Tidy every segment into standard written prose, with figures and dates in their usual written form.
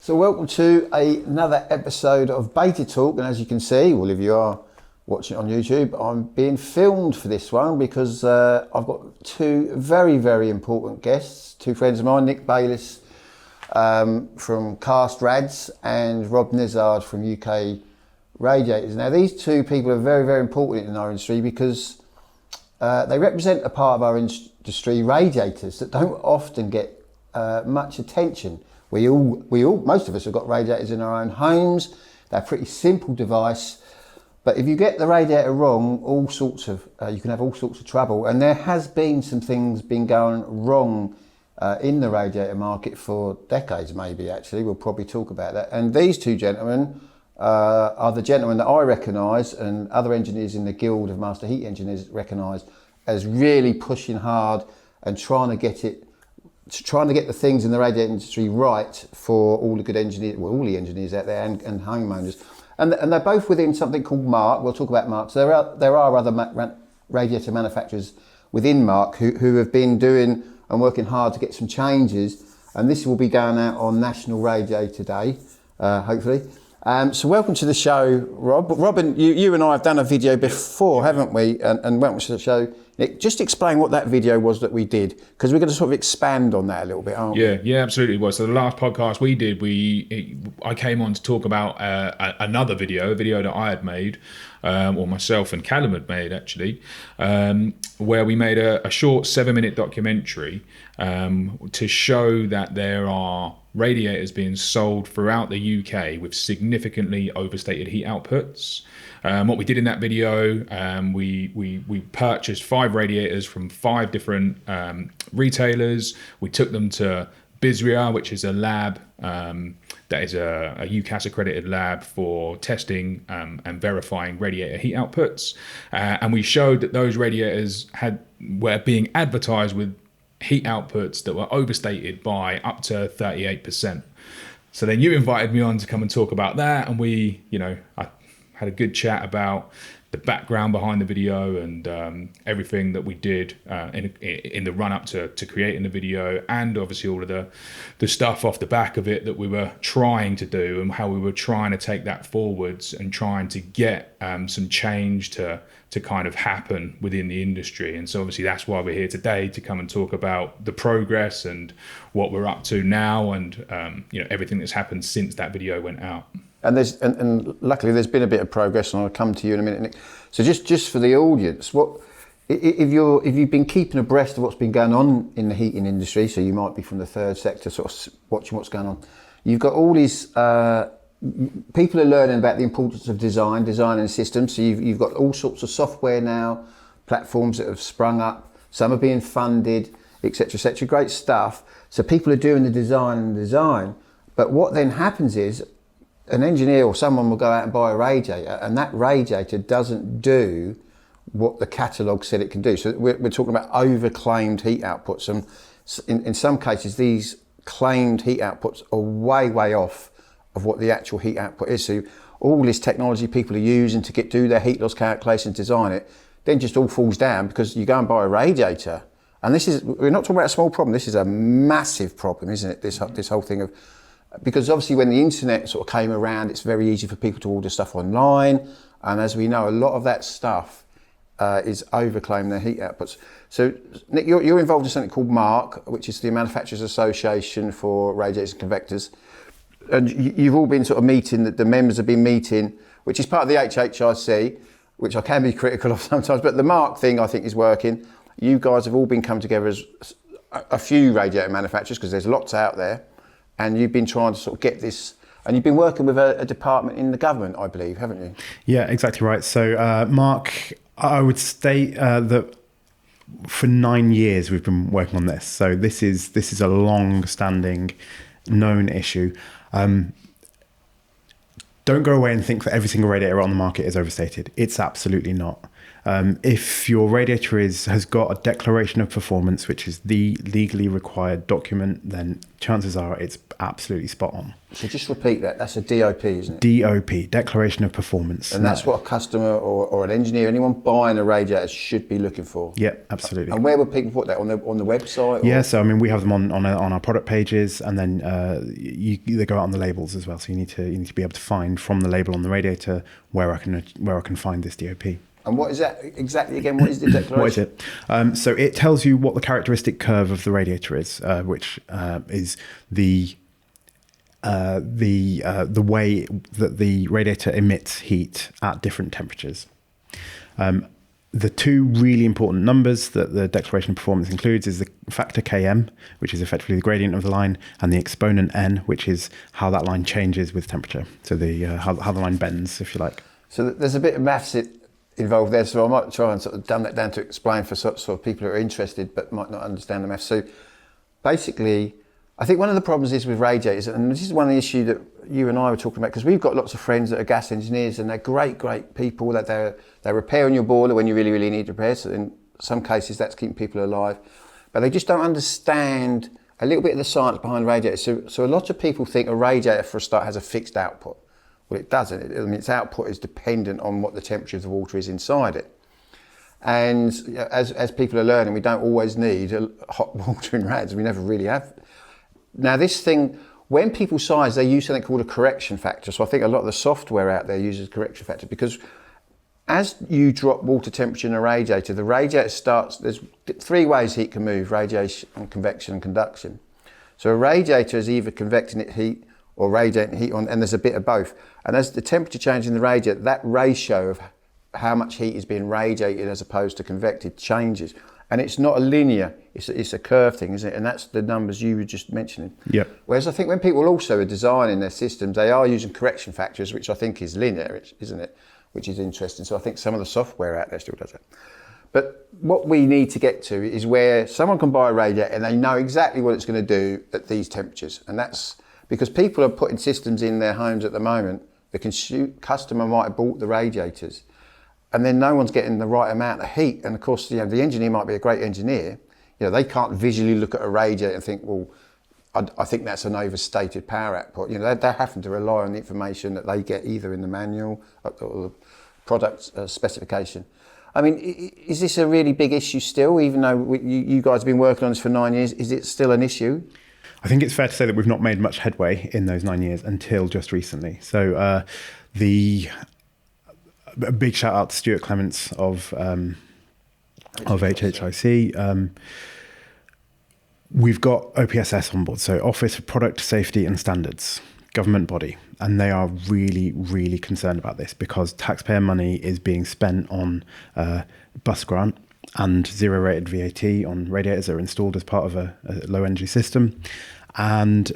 So welcome to another episode of BetaTalk, and as you can see, well, if you are watching it on YouTube, I'm being filmed for this one because I've got two very, very important guests, two friends of mine, Nick Baylis from Castrads and Rob Nezard from UK Radiators. Now these two people are very, very important in our industry because they represent a part of our industry, radiators, that don't often get much attention. We all, most of us have got radiators in our own homes. They're a pretty simple device, but if you get the radiator wrong, you can have all sorts of trouble. And there has been some things been going wrong in the radiator market for decades, maybe. Actually, we'll probably talk about that. And these two gentlemen are the gentlemen that I recognise, and other engineers in the Guild of Master Heat Engineers recognise as really pushing hard and trying to get the things in the radiator industry right for all the good engineers, well, all the engineers out there and homeowners. And they're both within something called MARC. We'll talk about MARC. So there are other radiator manufacturers within MARC who have been doing and working hard to get some changes. And this will be going out on National Radiator Day, hopefully. So welcome to the show, Rob. Rob, and you and I have done a video before, haven't we? And welcome to the show. Nick, just explain what that video was that we did, because we're going to sort of expand on that a little bit, aren't we? Yeah, absolutely. Well, so the last podcast we did, I came on to talk about another video, a video that I had made, or myself and Callum had made actually, where we made a short 7-minute documentary to show that there are radiators being sold throughout the UK with significantly overstated heat outputs. What we did in that video, we purchased 5 radiators from 5 different retailers. We took them to Bizria, which is a lab that is a UCAS accredited lab for testing and verifying radiator heat outputs. And we showed that those radiators were being advertised with heat outputs that were overstated by up to 38%. So then you invited me on to come and talk about that, and I had a good chat about the background behind the video and everything that we did in the run up to creating the video, and obviously all of the stuff off the back of it that we were trying to do and how we were trying to take that forwards and trying to get some change to kind of happen within the industry. And so obviously that's why we're here today, to come and talk about the progress and what we're up to now, and everything that's happened since that video went out. And and luckily there's been a bit of progress, and I'll come to you in a minute, Nick. So just for the audience, what if you've been keeping abreast of what's been going on in the heating industry, so you might be from the third sector, sort of watching what's going on. You've got all these people are learning about the importance of designing systems. So you've got all sorts of software now, platforms that have sprung up. Some are being funded, etc., etc. Great stuff. So people are doing the design. But what then happens is, an engineer or someone will go out and buy a radiator, and that radiator doesn't do what the catalogue said it can do. So we're talking about overclaimed heat outputs, and in some cases these claimed heat outputs are way off of what the actual heat output is. So all this technology people are using to do their heat loss calculations, design it, then just all falls down because you go and buy a radiator. And we're not talking about a small problem, this is a massive problem, isn't it? This whole thing of, because obviously when the internet sort of came around, it's very easy for people to order stuff online, and as we know, a lot of that stuff is overclaiming their heat outputs. So Nick, you're involved in something called MARC, which is the Manufacturers Association for Radiators and Convectors, and you've all been sort of meeting, that the members have been meeting, which is part of the HHIC, which I can be critical of sometimes, but the MARC thing I think is working. You guys have all been come together as a few radiator manufacturers, because there's lots out there, and you've been trying to sort of get this, and you've been working with a department in the government, I believe, haven't you? Yeah, exactly right. So MARC, I would state that for 9 years we've been working on this. So this is a long-standing known issue. Don't go away and think that every single radiator on the market is overstated. It's absolutely not. If your radiator has got a declaration of performance, which is the legally required document, then chances are it's absolutely spot on. So just repeat that. That's a DOP, isn't it? DOP, Declaration of Performance. And that's what a customer or an engineer, anyone buying a radiator should be looking for. Yeah, absolutely. And where would people put that on the website? Or? Yeah, so I mean, we have them on our product pages, and then they go out on the labels as well. So you need to be able to find from the label on the radiator where I can find this DOP. And what is that exactly again? What is the declaration? What is it? So it tells you what the characteristic curve of the radiator is, which is the way that the radiator emits heat at different temperatures. The two really important numbers that the declaration of performance includes is the factor Km, which is effectively the gradient of the line, and the exponent n, which is how that line changes with temperature. So how the line bends, if you like. So there's a bit of maths involved there, so I might try and sort of dumb that down to explain for sort of people who are interested but might not understand the maths. So basically, I think one of the problems is with radiators, and this is one of the issues that you and I were talking about, because we've got lots of friends that are gas engineers, and they're great people, that they're repairing your boiler when you really need repairs. So in some cases, that's keeping people alive. But they just don't understand a little bit of the science behind radiators. So a lot of people think a radiator, for a start, has a fixed output. Well, it doesn't. I mean, its output is dependent on what the temperature of the water is inside it. And as people are learning, we don't always need hot water in rads. We never really have. Now, this thing, when people size, they use something called a correction factor. So I think a lot of the software out there uses a correction factor, because as you drop water temperature in a radiator, the radiator starts, there's three ways heat can move: radiation, convection, and conduction. So a radiator is either convecting heat or radiating heat on, and there's a bit of both. And as the temperature changes in the radiator, that ratio of how much heat is being radiated as opposed to convected changes. And it's not a linear, it's a curve thing, isn't it? And that's the numbers you were just mentioning. Yeah. Whereas I think when people also are designing their systems, they are using correction factors, which I think is linear, isn't it? Which is interesting. So I think some of the software out there still does that. But what we need to get to is where someone can buy a radiator and they know exactly what it's going to do at these temperatures. And that's because people are putting systems in their homes at the moment. The customer might have bought the radiators, and then no one's getting the right amount of heat. And of course, the engineer might be a great engineer. They can't visually look at a radiator and think, well, I think that's an overstated power output. They're having to rely on the information that they get either in the manual or the product specification. I mean, is this a really big issue still, even though you guys have been working on this for 9 years? Is it still an issue? I think it's fair to say that we've not made much headway in those 9 years until just recently. So a big shout out to Stuart Clements of HHIC. We've got OPSS on board, so Office of Product Safety and Standards, government body, and they are really, really concerned about this because taxpayer money is being spent on bus grant and zero rated VAT on radiators that are installed as part of a low energy system. And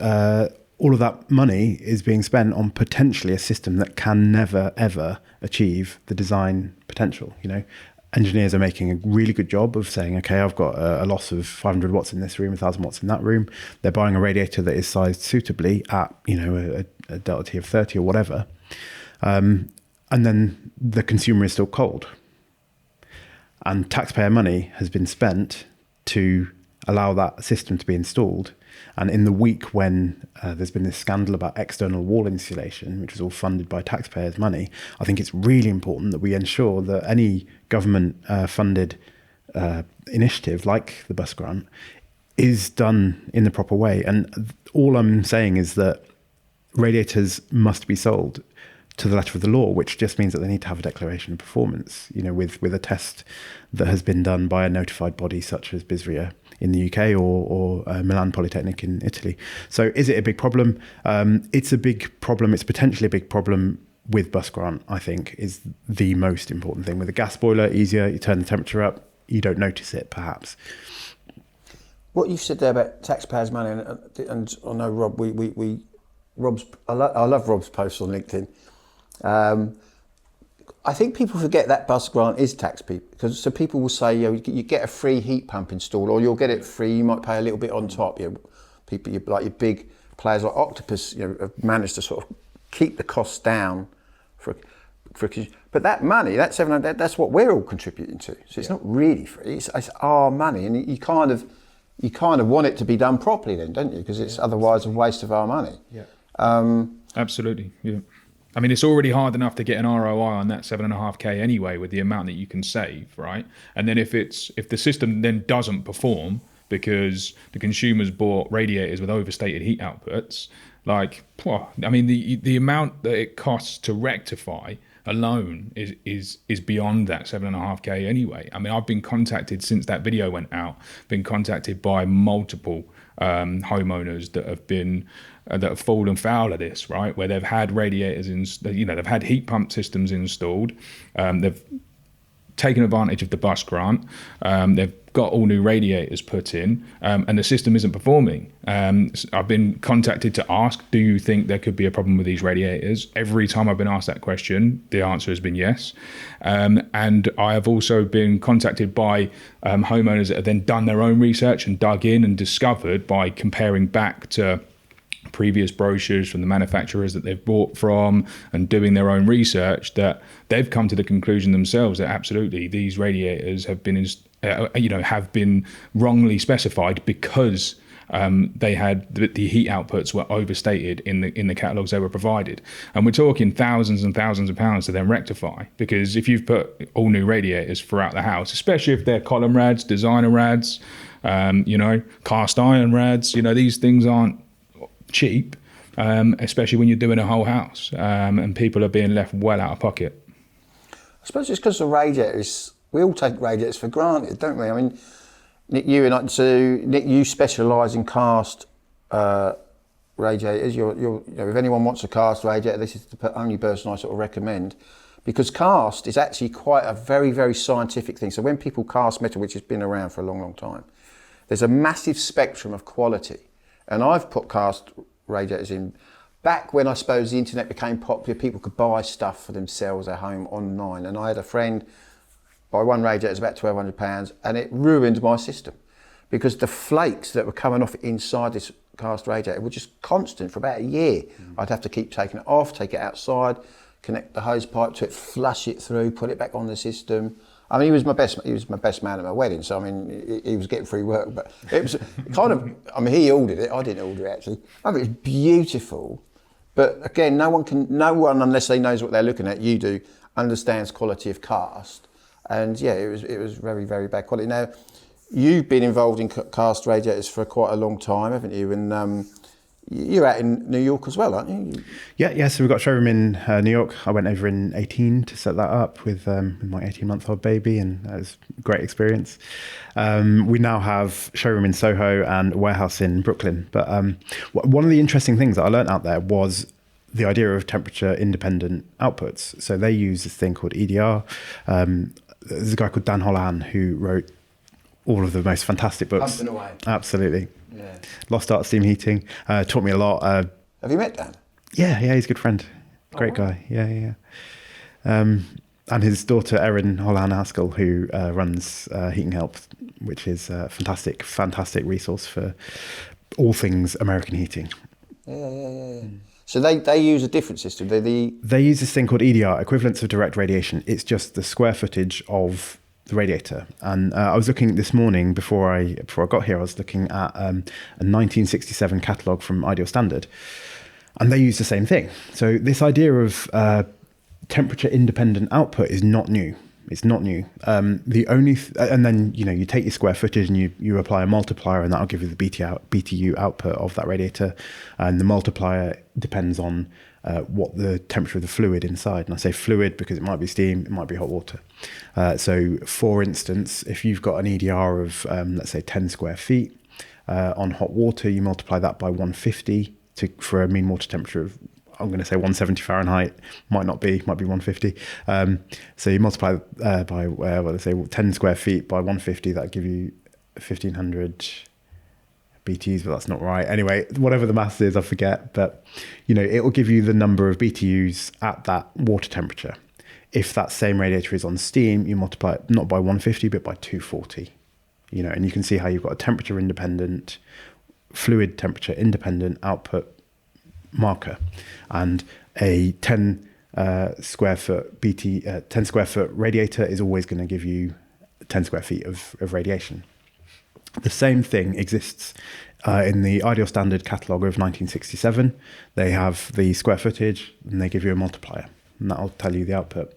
all of that money is being spent on potentially a system that can never, ever achieve the design potential. Engineers are making a really good job of saying, okay, I've got a loss of 500 watts in this room, 1,000 watts in that room. They're buying a radiator that is sized suitably at, a delta T of 30 or whatever. And then the consumer is still cold. And taxpayer money has been spent to allow that system to be installed. And in the week when there's been this scandal about external wall insulation, which was all funded by taxpayers' money, I think it's really important that we ensure that any government funded initiative like the bus grant is done in the proper way. And all I'm saying is that radiators must be sold to the letter of the law, which just means that they need to have a declaration of performance, with a test that has been done by a notified body such as BISRIA in the UK or Milan Polytechnic in Italy. So is it a big problem? It's a big problem. It's potentially a big problem with bus grant, I think, is the most important thing. With a gas boiler, easier, you turn the temperature up, you don't notice it, perhaps. What you said there about taxpayers' money, and I know Rob, I love Rob's posts on LinkedIn. I think people forget that bus grant is tax people, because so people will say, you get a free heat pump installed, or you'll get it free. You might pay a little bit on top. People like your big players like Octopus, have managed to sort of keep the costs down But that money, that 700, that's what we're all contributing to. So it's not really free. It's our money, and you kind of want it to be done properly, then, don't you? Because it's otherwise a waste of our money. Yeah. Absolutely. Yeah. I mean, it's already hard enough to get an ROI on that 7.5K anyway, with the amount that you can save, right? And then if the system then doesn't perform because the consumers bought radiators with overstated heat outputs, like, I mean, the amount that it costs to rectify alone is beyond that 7.5K anyway. I mean, I've been contacted since that video went out, been contacted by multiple homeowners that have fallen foul of this, right? Where they've had radiators they've had heat pump systems installed, they've taken advantage of the bus grant, they've got all new radiators put in, and the system isn't performing. I've been contacted to ask, do you think there could be a problem with these radiators? Every time I've been asked that question, the answer has been yes. And I have also been contacted by homeowners that have then done their own research and dug in and discovered, by comparing back to previous brochures from the manufacturers that they've bought from and doing their own research, that they've come to the conclusion themselves that absolutely these radiators have been wrongly specified because they had the heat outputs were overstated in the catalogues they were provided, and we're talking thousands and thousands of pounds to then rectify. Because if you've put all new radiators throughout the house, especially if they're column rads, designer rads, cast iron rads, these things aren't cheap, especially when you're doing a whole house, and people are being left well out of pocket. I suppose it's because the radiators, we all take radiators for granted, don't we? I mean, Nick, you specialise in cast radiators. If anyone wants a cast radiator, this is the only person I sort of recommend, because cast is actually quite a very, very scientific thing. So when people cast metal, which has been around for a long, long time, there's a massive spectrum of quality. And I've put cast radiators in back when I suppose the internet became popular. People could buy stuff for themselves at home online, and I had a friend buy one radiator. It was about £1,200, and it ruined my system because the flakes that were coming off inside this cast radiator were just constant for about a year. I'd have to keep taking it off, take it outside, connect the hose pipe to it, flush it through, put it back on the system. I mean, he was my best man at my wedding, so I mean, he was getting free work, but it was kind of, I mean, he ordered it, I didn't order it actually. I mean, it was beautiful, but again, no one, unless they knows what they're looking at, you do, understands quality of cast. And yeah, it was very, very bad quality. Now, you've been involved in cast radiators for quite a long time, haven't you? And you're out in New York as well, aren't you? Yeah. So we've got a showroom in New York. I went over in 18 to set that up with my 18-month-old baby, and that was a great experience. We now have a showroom in Soho and a warehouse in Brooklyn. But one of the interesting things that I learned out there was the idea of temperature-independent outputs. So they use this thing called EDR. There's a guy called Dan Holohan who wrote all of the most fantastic books. Pumping away. Absolutely. Yeah. Lost Art Steam Heating. Taught me a lot. Have you met Dan? Yeah, he's a good friend. Great guy. Yeah. And his daughter, Erin Holohan Haskell, who runs Heating Help, which is a fantastic resource for all things American heating. Yeah. So they use a different system. They use this thing called EDR, equivalence of direct radiation. It's just the square footage of the radiator. And I was looking this morning before I got here. I was looking at a 1967 catalogue from Ideal Standard, and they use the same thing. So this idea of temperature independent output is not new. It's not new. The only and then you take your square footage and you apply a multiplier, and that'll give you the BTU output of that radiator. And the multiplier depends on what the temperature of the fluid inside. And I say fluid because it might be steam, it might be hot water. So for instance, if you've got an EDR of let's say 10 square feet on hot water, you multiply that by 150 for a mean water temperature of, I'm going to say 170 Fahrenheit, might be 150. So you multiply by, let's say 10 square feet by 150, that'll give you 1500 BTUs, but that's not right. Anyway, whatever the maths is, I forget. But, it will give you the number of BTUs at that water temperature. If that same radiator is on steam, you multiply it not by 150, but by 240. And you can see how you've got a temperature independent, fluid temperature independent output marker, and a 10 square foot 10 square foot radiator is always going to give you 10 square feet of radiation. The same thing exists in the Ideal Standard catalogue of 1967. They have the square footage and they give you a multiplier, and that'll tell you the output.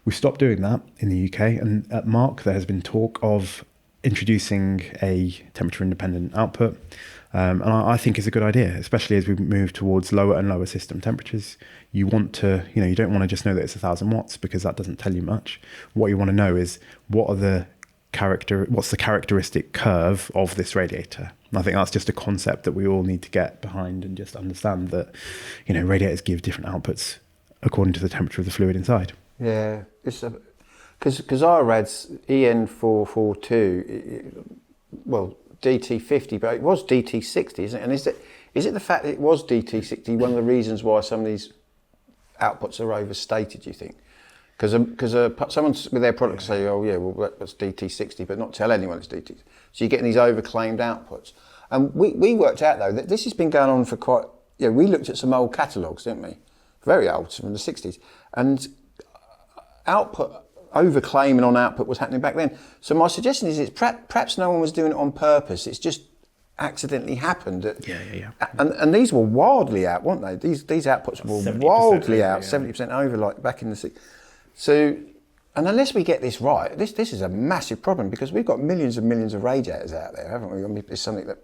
We stopped doing that in the UK, and at MARC there has been talk of introducing a temperature independent output. And I think it's a good idea, especially as we move towards lower and lower system temperatures. You want to, you don't want to just know that it's 1,000 watts, because that doesn't tell you much. What you want to know is what's the characteristic curve of this radiator. And I think that's just a concept that we all need to get behind and just understand that, radiators give different outputs according to the temperature of the fluid inside. Yeah, because our rads EN442, DT50, but it was DT60, isn't it? And is it the fact that it was DT60 one of the reasons why some of these outputs are overstated, do you think? Because someone with their product say, oh yeah, well that's DT60, but not tell anyone it's DT. So you're getting these overclaimed outputs. And we worked out though that this has been going on for quite, we looked at some old catalogues, didn't we? Very old, from the 60s. And overclaiming on output was happening back then. So my suggestion is perhaps no one was doing it on purpose. It's just accidentally happened. Yeah. And these were wildly out, weren't they? These outputs were wildly out, 70% over, like back in the 60s. So, and unless we get this right, this is a massive problem, because we've got millions and millions of radiators out there, haven't we? I mean, it's something that,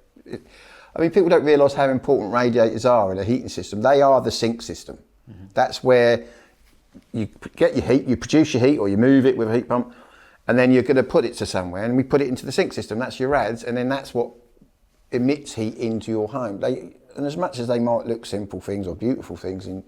people don't realise how important radiators are in a heating system. They are the sink system. Mm-hmm. That's where you get your heat, you produce your heat, or you move it with a heat pump, and then you're going to put it to somewhere, and we put it into the sink system. That's your rads, and then that's what emits heat into your home. And as much as they might look simple things or beautiful things in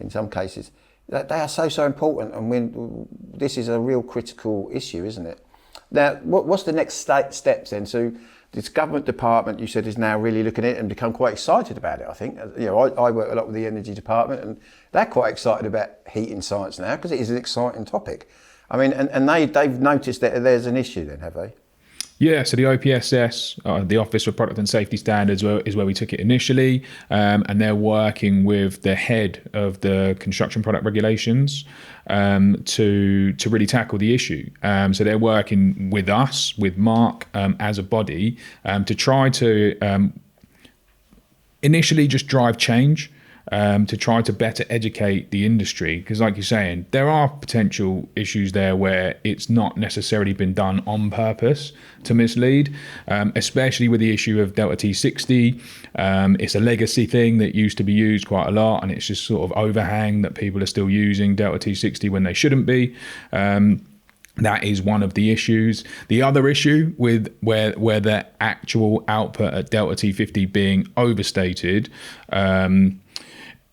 some cases, they are so important, and this is a real critical issue, isn't it? Now, what's the next steps then? So this government department, you said, is now really looking at it and become quite excited about it, I think. I work a lot with the energy department, and they're quite excited about heating science now, because it is an exciting topic. I mean, and they've noticed that there's an issue then, have they? Yeah, so the OPSS, the Office for Product and Safety Standards, is where we took it initially, and they're working with the head of the construction product regulations to really tackle the issue. So they're working with us, with MARC as a body, to try to initially just drive change. To try to better educate the industry, because like you're saying, there are potential issues there where it's not necessarily been done on purpose to mislead, especially with the issue of Delta T60. It's a legacy thing that used to be used quite a lot, and it's just sort of overhang that people are still using Delta T60 when they shouldn't be. That is one of the issues. The other issue with where the actual output at Delta T50 being overstated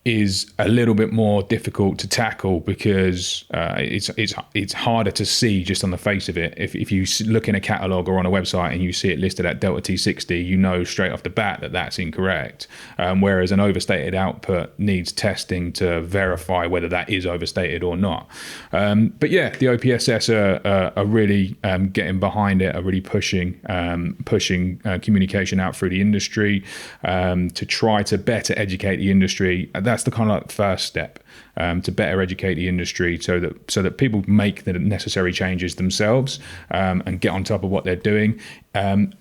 is a little bit more difficult to tackle, because it's harder to see just on the face of it. If you look in a catalogue or on a website and you see it listed at Delta T60, you know straight off the bat that that's incorrect. Whereas an overstated output needs testing to verify whether that is overstated or not. But yeah, the OPSS are really getting behind it, are really pushing communication out through the industry to try to better educate the industry. That's the kind of like first step, to better educate the industry so that people make the necessary changes themselves and get on top of what they're doing.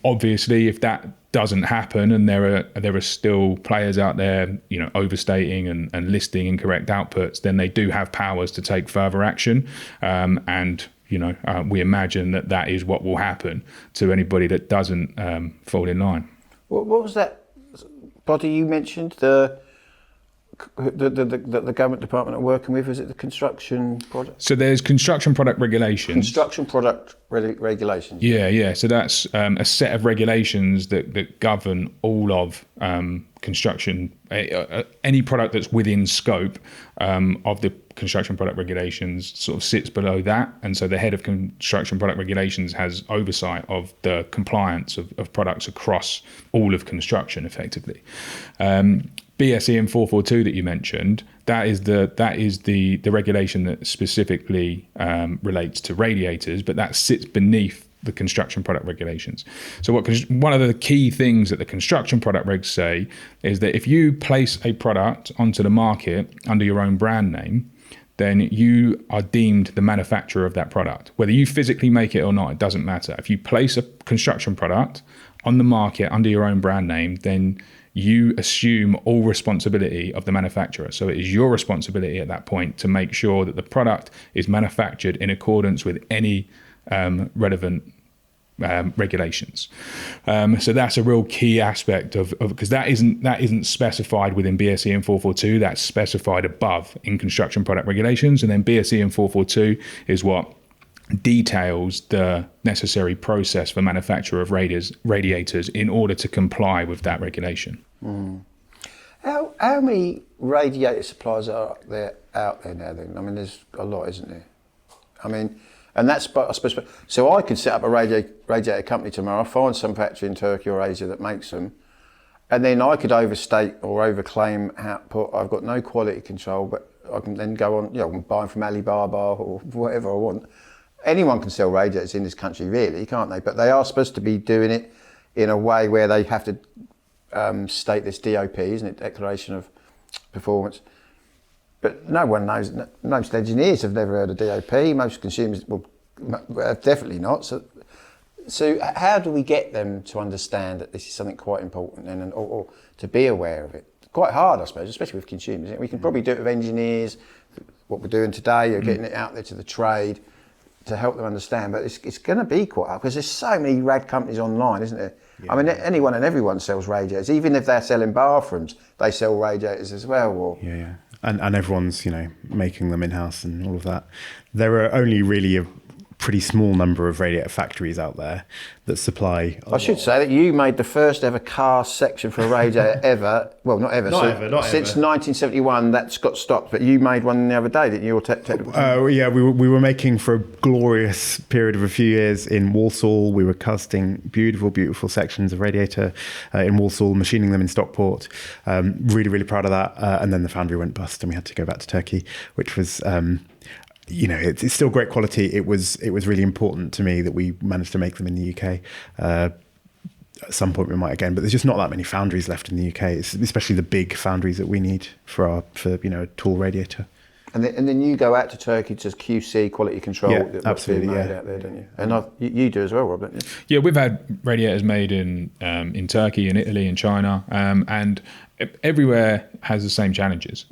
Obviously, if that doesn't happen and there are still players out there, overstating and listing incorrect outputs, then they do have powers to take further action. We imagine that is what will happen to anybody that doesn't fall in line. What was that body you mentioned? The government department are working with? Is it the construction product? So there's construction product regulations. Construction product regulations. Yeah. So that's a set of regulations that govern all of construction, any product that's within scope of the construction product regulations sort of sits below that. And so the head of construction product regulations has oversight of the compliance of products across all of construction effectively. BSE 442 that you mentioned, that is the regulation that specifically relates to radiators, but that sits beneath the construction product regulations. So one of the key things that the construction product regs say is that if you place a product onto the market under your own brand name, then you are deemed the manufacturer of that product. Whether you physically make it or not, it doesn't matter. If you place a construction product on the market under your own brand name, then you assume all responsibility of the manufacturer. So it is your responsibility at that point to make sure that the product is manufactured in accordance with any relevant regulations. So that's a real key aspect of because that isn't specified within BSE and 442. That's specified above in construction product regulations, and then BSE and 442 is what details the necessary process for manufacture of radiators in order to comply with that regulation. How many radiator suppliers are there out there now then? I mean, there's a lot, isn't there? I mean, and that's, I suppose, so I could set up a radiator company tomorrow, find some factory in Turkey or Asia that makes them, and then I could overstate or overclaim output. I've got no quality control, but I can then go on, I'm buying from Alibaba or whatever I want. Anyone can sell radiators in this country, really, can't they? But they are supposed to be doing it in a way where they have to state this DOP, isn't it? Declaration of Performance. But no one knows. Most engineers have never heard of DOP. Most consumers, definitely not. So how do we get them to understand that this is something quite important and or to be aware of it? Quite hard, I suppose, especially with consumers. We can probably do it with engineers, what we're doing today, or getting it out there to the trade to help them understand. But it's going to be quite hard because there's so many rad companies online, isn't there? Yeah. I mean, anyone and everyone sells radiators. Even if they're selling bathrooms, they sell radiators as well. Or yeah. And everyone's, making them in-house and all of that. There are only really a pretty small number of radiator factories out there that supply. I should say that you made the first ever car section for a radiator ever. Well, not ever. Since 1971, that's got stopped. But you made one the other day, didn't you? Yeah, we were making for a glorious period of a few years in Walsall. We were casting beautiful, beautiful sections of radiator in Walsall, machining them in Stockport. Really, really proud of that. And then the foundry went bust, and we had to go back to Turkey, which was. It's still great quality. It was really important to me that we managed to make them in the UK. At some point we might again, but there's just not that many foundries left in the UK, especially the big foundries that we need for a tall radiator. And then you go out to Turkey to QC, quality control. Yeah, absolutely. Out there, don't you? And you do as well, Rob, don't you? Yeah, we've had radiators made in Turkey, in Italy, in China, and everywhere has the same challenges.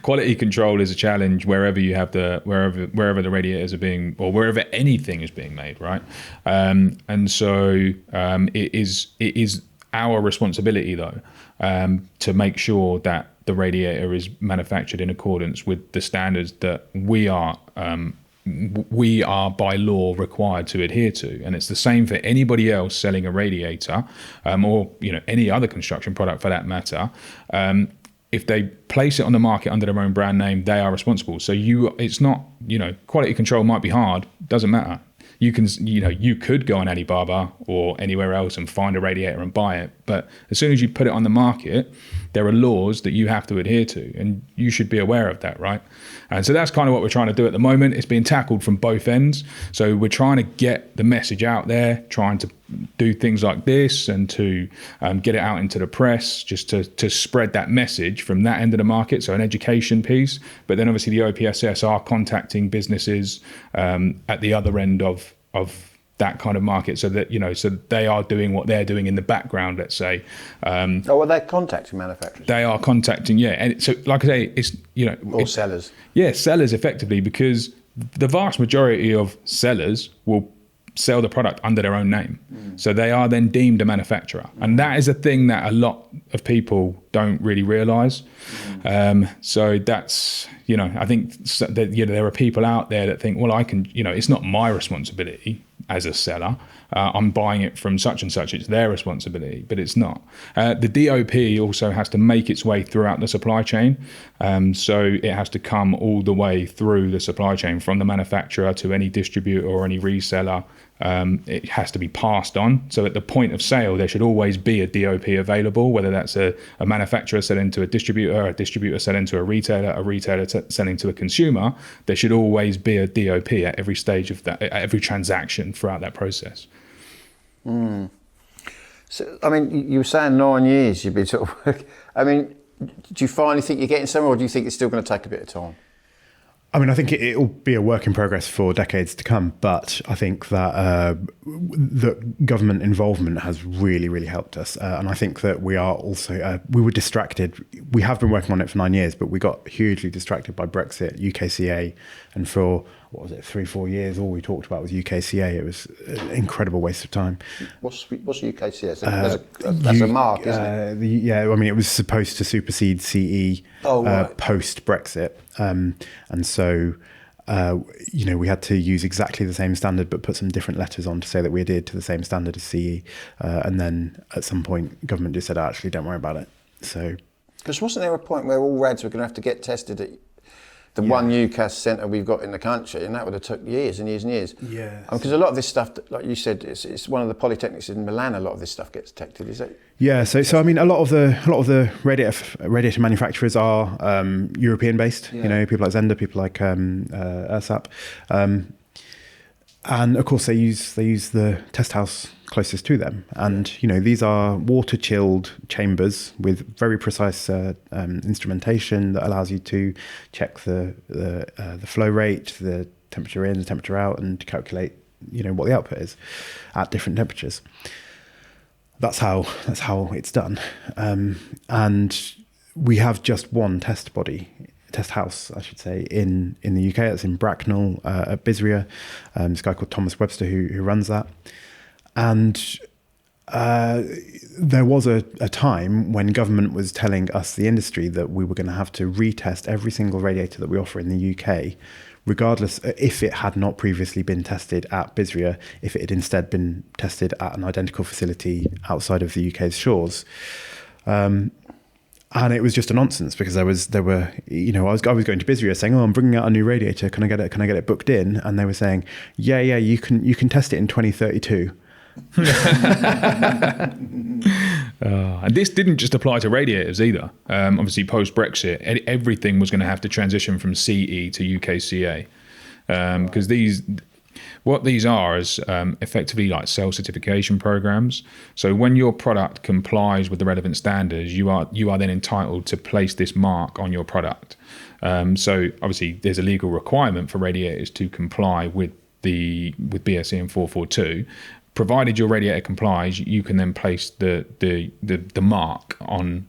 Quality control is a challenge wherever you have wherever the radiators are being, or wherever anything is being made, right? And so it is our responsibility though to make sure that the radiator is manufactured in accordance with the standards that we are by law required to adhere to. And it's the same for anybody else selling a radiator or any other construction product for that matter. If they place it on the market under their own brand name, they are responsible. So it's not, quality control might be hard, doesn't matter. You could go on Alibaba or anywhere else and find a radiator and buy it. But as soon as you put it on the market, there are laws that you have to adhere to, and you should be aware of that, right? And so that's kind of what we're trying to do at the moment. It's being tackled from both ends. So we're trying to get the message out there, trying to do things like this and to get it out into the press, just to spread that message from that end of the market. So an education piece, but then obviously the OPSS are contacting businesses at the other end of that kind of market, so that so they are doing what they're doing in the background, let's say. Well, they're contacting manufacturers. They are contacting, yeah. And so, like I say, it's or sellers. Yeah, sellers effectively, because the vast majority of sellers will sell the product under their own name. So they are then deemed a manufacturer. And that is a thing that a lot of people don't really realise. So that's, I think that, there are people out there that think, well, I can, it's not my responsibility as a seller. I'm buying it from such and such. It's their responsibility, but it's not. The DOP also has to make its way throughout the supply chain. So it has to come all the way through the supply chain from the manufacturer to any distributor or any reseller. It has to be passed on. So at the point of sale, there should always be a DOP available, whether that's a manufacturer selling to a distributor selling to a retailer selling to a consumer. There should always be a DOP at every stage of that, at every transaction throughout that process. So, I mean, you were saying 9 years you've been do you finally think you're getting somewhere, or do you think it's still going to take a bit of time? I mean, I think it'll be a work in progress for decades to come, but I think that that government involvement has really, really helped us. And I think that we are also, we were distracted. We have been working on it for 9 years, but we got hugely distracted by Brexit, UKCA, and for, 3-4 years, all we talked about was UKCA. It was an incredible waste of time. What's UKCA? That's a mark, isn't it? I mean, it was supposed to supersede CE post-Brexit. And so, we had to use exactly the same standard, but put some different letters on to say that we adhered to the same standard as CE. And then at some point, government just said, actually, don't worry about it. So, because wasn't there a point where all rads were going to have to get tested at the one UCAS centre we've got in the country, and that would have took years and years and years. Yeah. Because a lot of this stuff, like you said, it's one of the polytechnics in Milan. A lot of this stuff gets detected. Is it? Yeah. So I mean, a lot of the radiator manufacturers are European based. Yeah. People like Zender, people like Ursap, and of course they use the test house closest to them. And these are water chilled chambers with very precise instrumentation that allows you to check the flow rate, the temperature in, the temperature out, and calculate what the output is at different temperatures. That's how it's done. And we have just one test house, I should say, in the UK. That's in Bracknell at Bisria. This guy called Thomas Webster who runs that. And there was a time when government was telling us, the industry, that we were going to have to retest every single radiator that we offer in the UK, regardless if it had not previously been tested at Bisria, if it had instead been tested at an identical facility outside of the UK's shores. And it was just a nonsense, because I was going to Bisria saying, "Oh, I'm bringing out a new radiator. Can I get it booked in?" And they were saying, "Yeah, you can test it in 2032." And this didn't just apply to radiators either. Obviously, post Brexit, everything was going to have to transition from CE to UKCA, because what these are is effectively like self-certification programs. So when your product complies with the relevant standards, you are then entitled to place this mark on your product. So obviously, there's a legal requirement for radiators to comply with BSE and 442. Provided your radiator complies, you can then place the mark on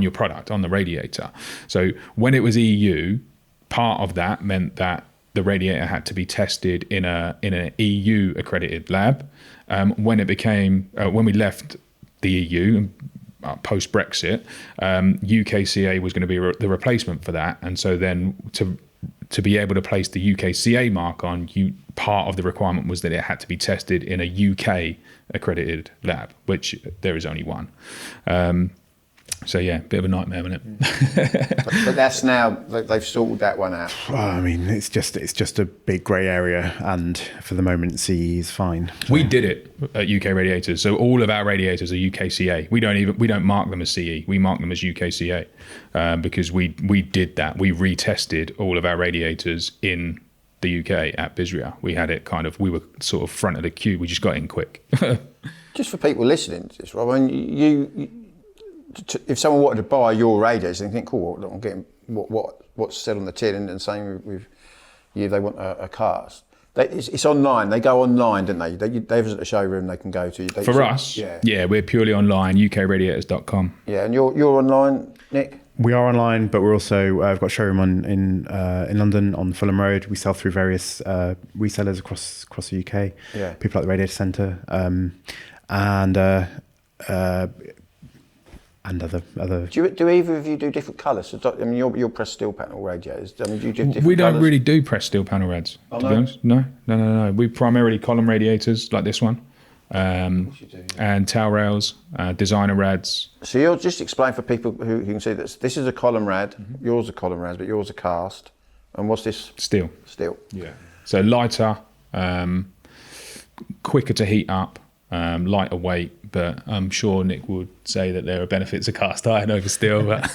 your product, on the radiator. So when it was EU, part of that meant that the radiator had to be tested in an EU accredited lab. When we left the EU post Brexit, UKCA was going to be the replacement for that, and so then to be able to place the UKCA mark on, part of the requirement was that it had to be tested in a UK accredited lab, which there is only one. So yeah, bit of a nightmare, isn't it? but that's now, they've sorted that one out. I mean, it's just a big grey area, and for the moment, CE is fine. So. We did it at UK Radiators, so all of our radiators are UKCA. We don't mark them as CE. We mark them as UKCA because we did that. We retested all of our radiators in the UK at Bisria. We had it we were sort of front of the queue. We just got in quick. Just for people listening to this, Rob, I mean, if someone wanted to buy your radiators, they think, cool, I'm getting what's said on the tin, and same with you, they want a cast. It's online. They go online, don't they? They have a showroom they can go to. For us, yeah, we're purely online, ukradiators.com. Yeah, and you're online, Nick? We are online, but we're also, we've got a showroom in London on Fulham Road. We sell through various resellers across the UK. Yeah. People like the Radiator Centre, and other. Do either of you do different colours? So, I mean, you're pressed steel panel radiators. I mean, do you do different We don't colours? really do pressed steel panel rads, to be honest. No. We primarily column radiators like this one, and tail rails, designer rads. So you'll just explain for people who can see this. This is a column rad. Mm-hmm. Yours are column rads, but yours are cast. And what's this? Steel. Yeah. So lighter, quicker to heat up, lighter weight. But I'm sure Nick would say that there are benefits of cast iron over steel. But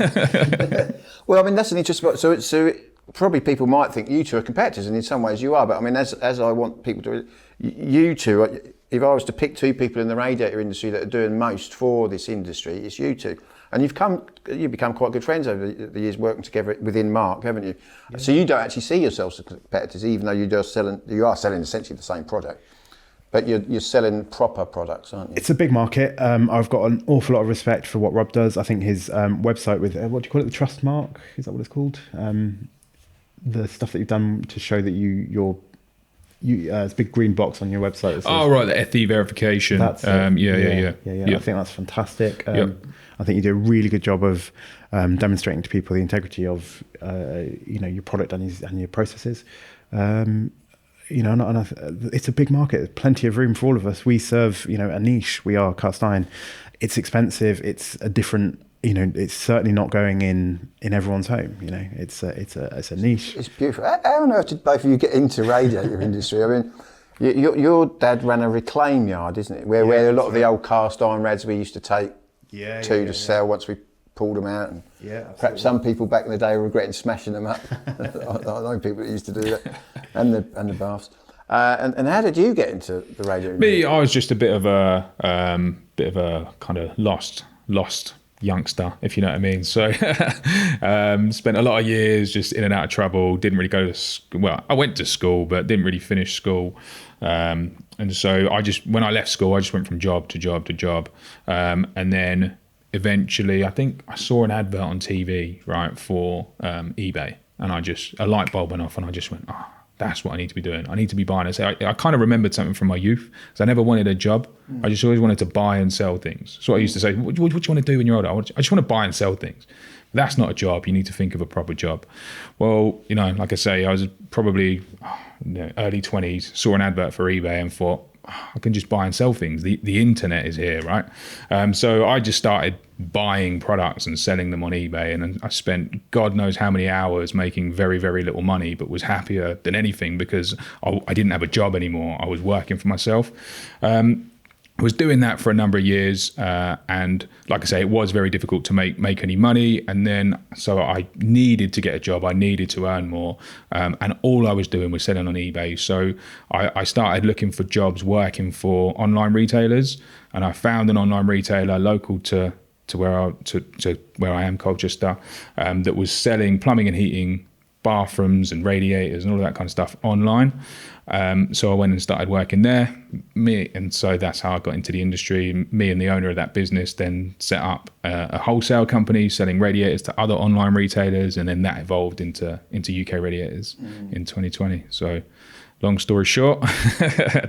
well, I mean, that's an interesting point. So probably people might think you two are competitors, and in some ways you are. But I mean, as I want people to, you two, if I was to pick two people in the radiator industry that are doing most for this industry, it's you two. And you've become quite good friends over the years working together within MARC, haven't you? Yeah. So you don't actually see yourselves as competitors, even though you are selling essentially the same product. But you're selling proper products, aren't you? It's a big market. I've got an awful lot of respect for what Rob does. I think his website with, what do you call it, the Trust Mark? Is that what it's called? The stuff that you've done to show that it's a big green box on your website. That says, right, the FE verification. That's yeah. I think that's fantastic. I think you do a really good job of demonstrating to people the integrity of your product and your processes. It's a big market. There's plenty of room for all of us. We serve, a niche. We are cast iron. It's expensive. It's a different, it's certainly not going in everyone's home. It's a niche. It's beautiful. How on earth did both of you get into radiator industry? I mean, your dad ran a reclaim yard, isn't it? Where a lot of the old cast iron rads we used to take to sell once we pulled them out. And perhaps some people back in the day were regretting smashing them up. I know people that used to do that, and the baths. And how did you get into the radio? Me, I was just a bit of a kind of lost youngster, if you know what I mean. So spent a lot of years just in and out of trouble. Didn't really go to school. Well, I went to school, but didn't really finish school. And so when I left school, I just went from job to job to job, and then eventually, I think I saw an advert on TV, right, for eBay, and a light bulb went off, and I just went, that's what I need to be doing. I need to be buying and selling. I kind of remembered something from my youth, because I never wanted a job. I just always wanted to buy and sell things. So I used to say, what do you want to do when you're older? I just want to buy and sell things. But that's not a job. You need to think of a proper job. Well, like I say, I was probably early 20s, saw an advert for eBay and thought, I can just buy and sell things. The internet is here, right? So I just started buying products and selling them on eBay, and I spent God knows how many hours making very, very little money, but was happier than anything because I didn't have a job anymore. I was working for myself. I was doing that for a number of years, and like I say, it was very difficult to make any money. And then, so I needed to get a job. I needed to earn more, and all I was doing was selling on eBay. So I started looking for jobs working for online retailers, and I found an online retailer local to where I am, Colchester, that was selling plumbing and heating, bathrooms and radiators and all that kind of stuff online. So I went and started working there. And so that's how I got into the industry. Me and the owner of that business then set up a wholesale company selling radiators to other online retailers, and then that evolved into UK Radiators in 2020. So long story short,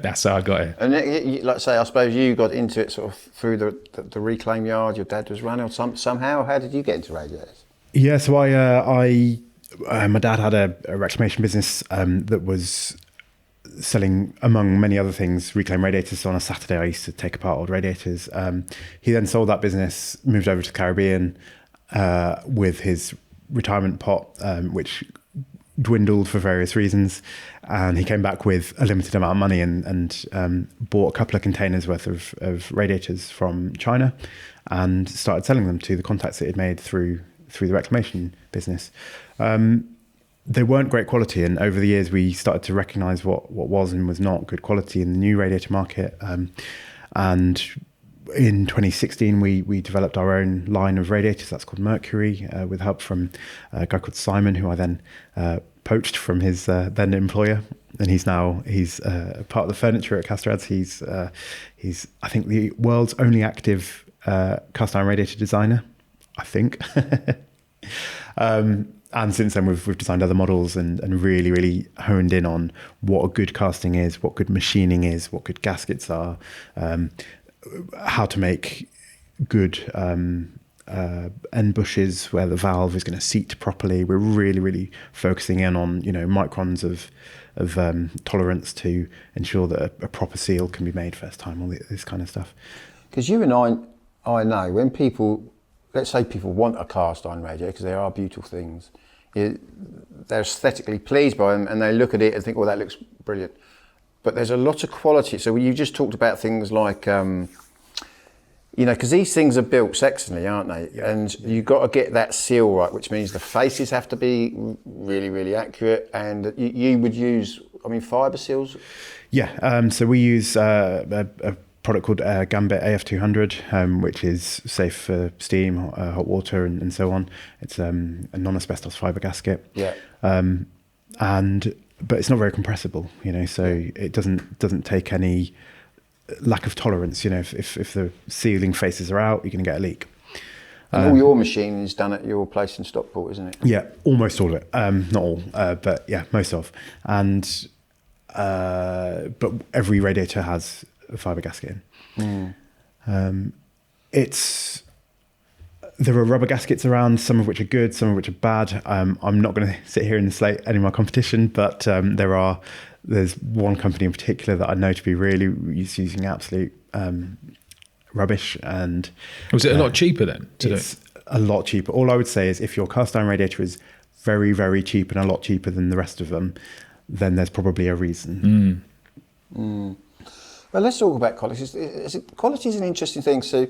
that's how I got it. And like I say, I suppose you got into it sort of through the reclaim yard your dad was running, or somehow. How did you get into radiators? Yeah, so my dad had a reclamation business that was selling, among many other things, reclaim radiators. So on a Saturday, I used to take apart old radiators. He then sold that business, moved over to the Caribbean with his retirement pot, which dwindled for various reasons. And he came back with a limited amount of money and bought a couple of containers worth of radiators from China and started selling them to the contacts that he'd made through the reclamation business. They weren't great quality, and over the years we started to recognise what was and was not good quality in the new radiator market. And in 2016 we developed our own line of radiators that's called Mercury, with help from a guy called Simon, who I then poached from his then employer, and he's part of the furniture at Castrads. He's I think the world's only active cast iron radiator designer, I think. And since then, we've designed other models and really, really honed in on what a good casting is, what good machining is, what good gaskets are, how to make good end bushes where the valve is going to seat properly. We're really, really focusing in on microns of tolerance to ensure that a proper seal can be made first time. All this kind of stuff. Because you and I know when people. Let's say people want a cast iron radiator because they are beautiful things. They're aesthetically pleased by them and they look at it and think, well, that looks brilliant. But there's a lot of quality. So you just talked about things like, because these things are built sectionally, aren't they? Yeah. And you've got to get that seal right, which means the faces have to be really, really accurate. And you would use, fibre seals? Yeah, so we use a product called Gambit AF200, which is safe for steam, hot water, and so on. It's a non-asbestos fibre gasket. Yeah. But it's not very compressible, so it doesn't take any lack of tolerance. If the sealing faces are out, you're going to get a leak. And all your machining is done at your place in Stockport, isn't it? Yeah, almost all of it. Not all, but yeah, most of. And but every radiator has a fibre gasket in. There are rubber gaskets around, some of which are good, some of which are bad. I'm not going to sit here and slate any of my competition, but there's one company in particular that I know to be really using absolute rubbish. And was it a lot cheaper then? It's a lot cheaper. All I would say is if your cast iron radiator is very, very cheap and a lot cheaper than the rest of them, then there's probably a reason. Well, let's talk about quality. Quality is an interesting thing. So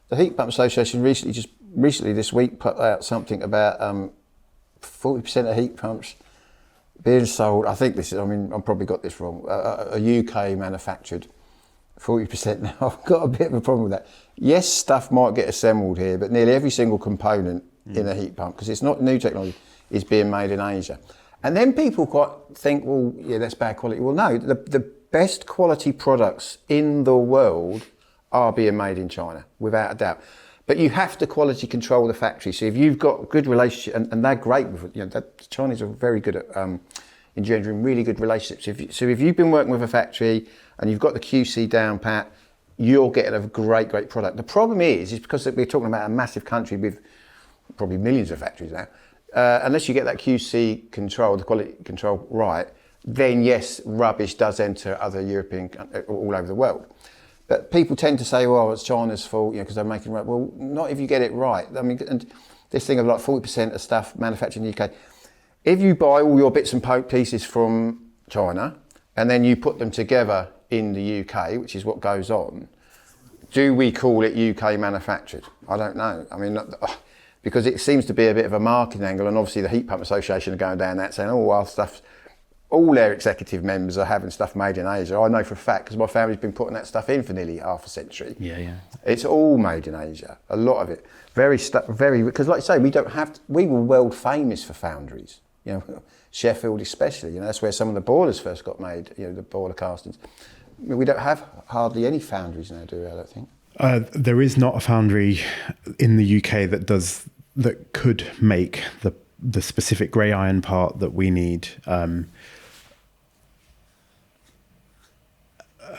the Heat Pump Association recently this week put out something about 40% of heat pumps being sold. I think I've probably got this wrong. A UK manufactured 40% now. I've got a bit of a problem with that. Yes, stuff might get assembled here, but nearly every single component in a heat pump, because it's not new technology, is being made in Asia. And then people quite think, well, yeah, that's bad quality. Well, no, the best quality products in the world are being made in China, without a doubt. But you have to quality control the factory. So if you've got a good relationship, and they're great with it, the Chinese are very good at engendering really good relationships. If you've been working with a factory and you've got the QC down pat, you're getting a great product. The problem is because we're talking about a massive country with probably millions of factories now, unless you get that QC control, the quality control right, then yes, rubbish does enter other European, all over the world. But people tend to say, well, it's China's fault, because they're making it right. Well, not if you get it right. I mean, and this thing of like 40% of stuff manufactured in the UK, if you buy all your bits and pieces from China and then you put them together in the UK, which is what goes on, do we call it UK manufactured? I don't know. I mean, because it seems to be a bit of a marketing angle, and obviously the Heat Pump Association are going down that saying, oh, our stuff's, all their executive members are having stuff made in Asia. I know for a fact because my family's been putting that stuff in for nearly half a century. Yeah. It's all made in Asia. A lot of it, very because like I say, we were world famous for foundries. Sheffield especially. That's where some of the boilers first got made. The boiler castings. I mean, we don't have hardly any foundries now, do we? I don't think. There is not a foundry in the UK that could make the specific grey iron part that we need.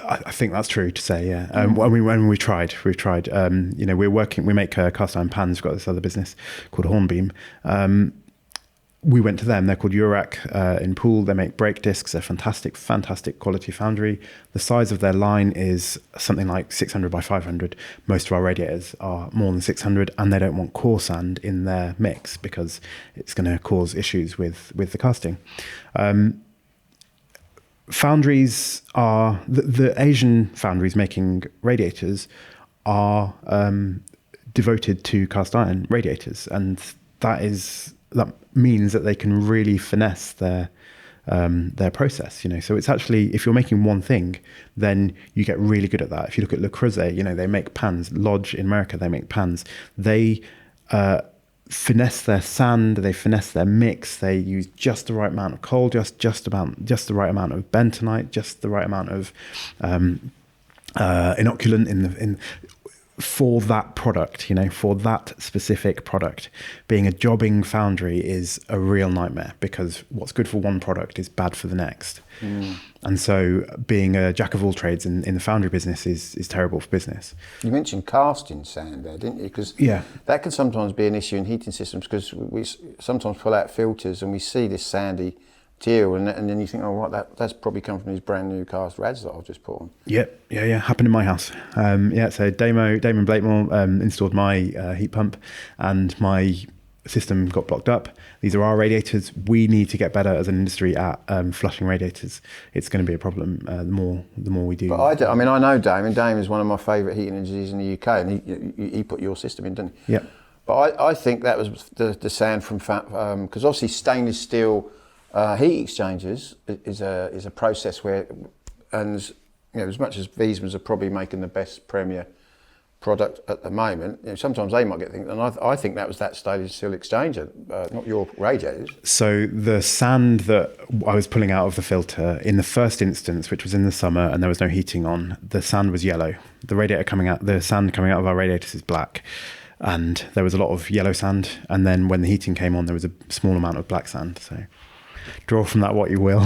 I think that's true to say, yeah. When we've tried. We make cast iron pans. We've got this other business called Hornbeam. We went to them. They're called Urac in Poole. They make brake discs. They're fantastic quality foundry. The size of their line is something like 600 by 500. Most of our radiators are more than 600, and they don't want core sand in their mix because it's going to cause issues with the casting. Foundries are the Asian foundries making radiators are devoted to cast iron radiators, and that means that they can really finesse their process. So it's actually, if you're making one thing, then you get really good at that. If you look at Le Creuset, they make pans. Lodge in America, they make pans. They finesse their sand, they finesse their mix, they use just the right amount of coal, just the right amount of bentonite, just the right amount of inoculant for that product, for that specific product. Being a jobbing foundry is a real nightmare because what's good for one product is bad for the next. And so being a jack of all trades in the foundry business is terrible for business. You mentioned casting sand there, didn't you? Because that can sometimes be an issue in heating systems because we sometimes pull out filters and we see this sandy material and then you think, oh, right, that's probably come from these brand new cast rads that I've just put on. Yeah. Happened in my house. So Damon Blakemore installed my heat pump and my system got blocked up. These are our radiators. We need to get better as an industry at flushing radiators. It's going to be a problem the more we do. But I know Damon. Damon is one of my favourite heating engineers in the UK, and he put your system in, didn't he? Yeah. But I think that was the sand from because obviously stainless steel heat exchangers is a process where, and as much as Wiesmans are probably making the best Premier product at the moment, sometimes they might get things, and I think that was that stainless steel exchanger, not your radiators. So the sand that I was pulling out of the filter in the first instance, which was in the summer and there was no heating on, the sand was yellow. The sand coming out of our radiators is black, and there was a lot of yellow sand. And then when the heating came on, there was a small amount of black sand. So draw from that what you will.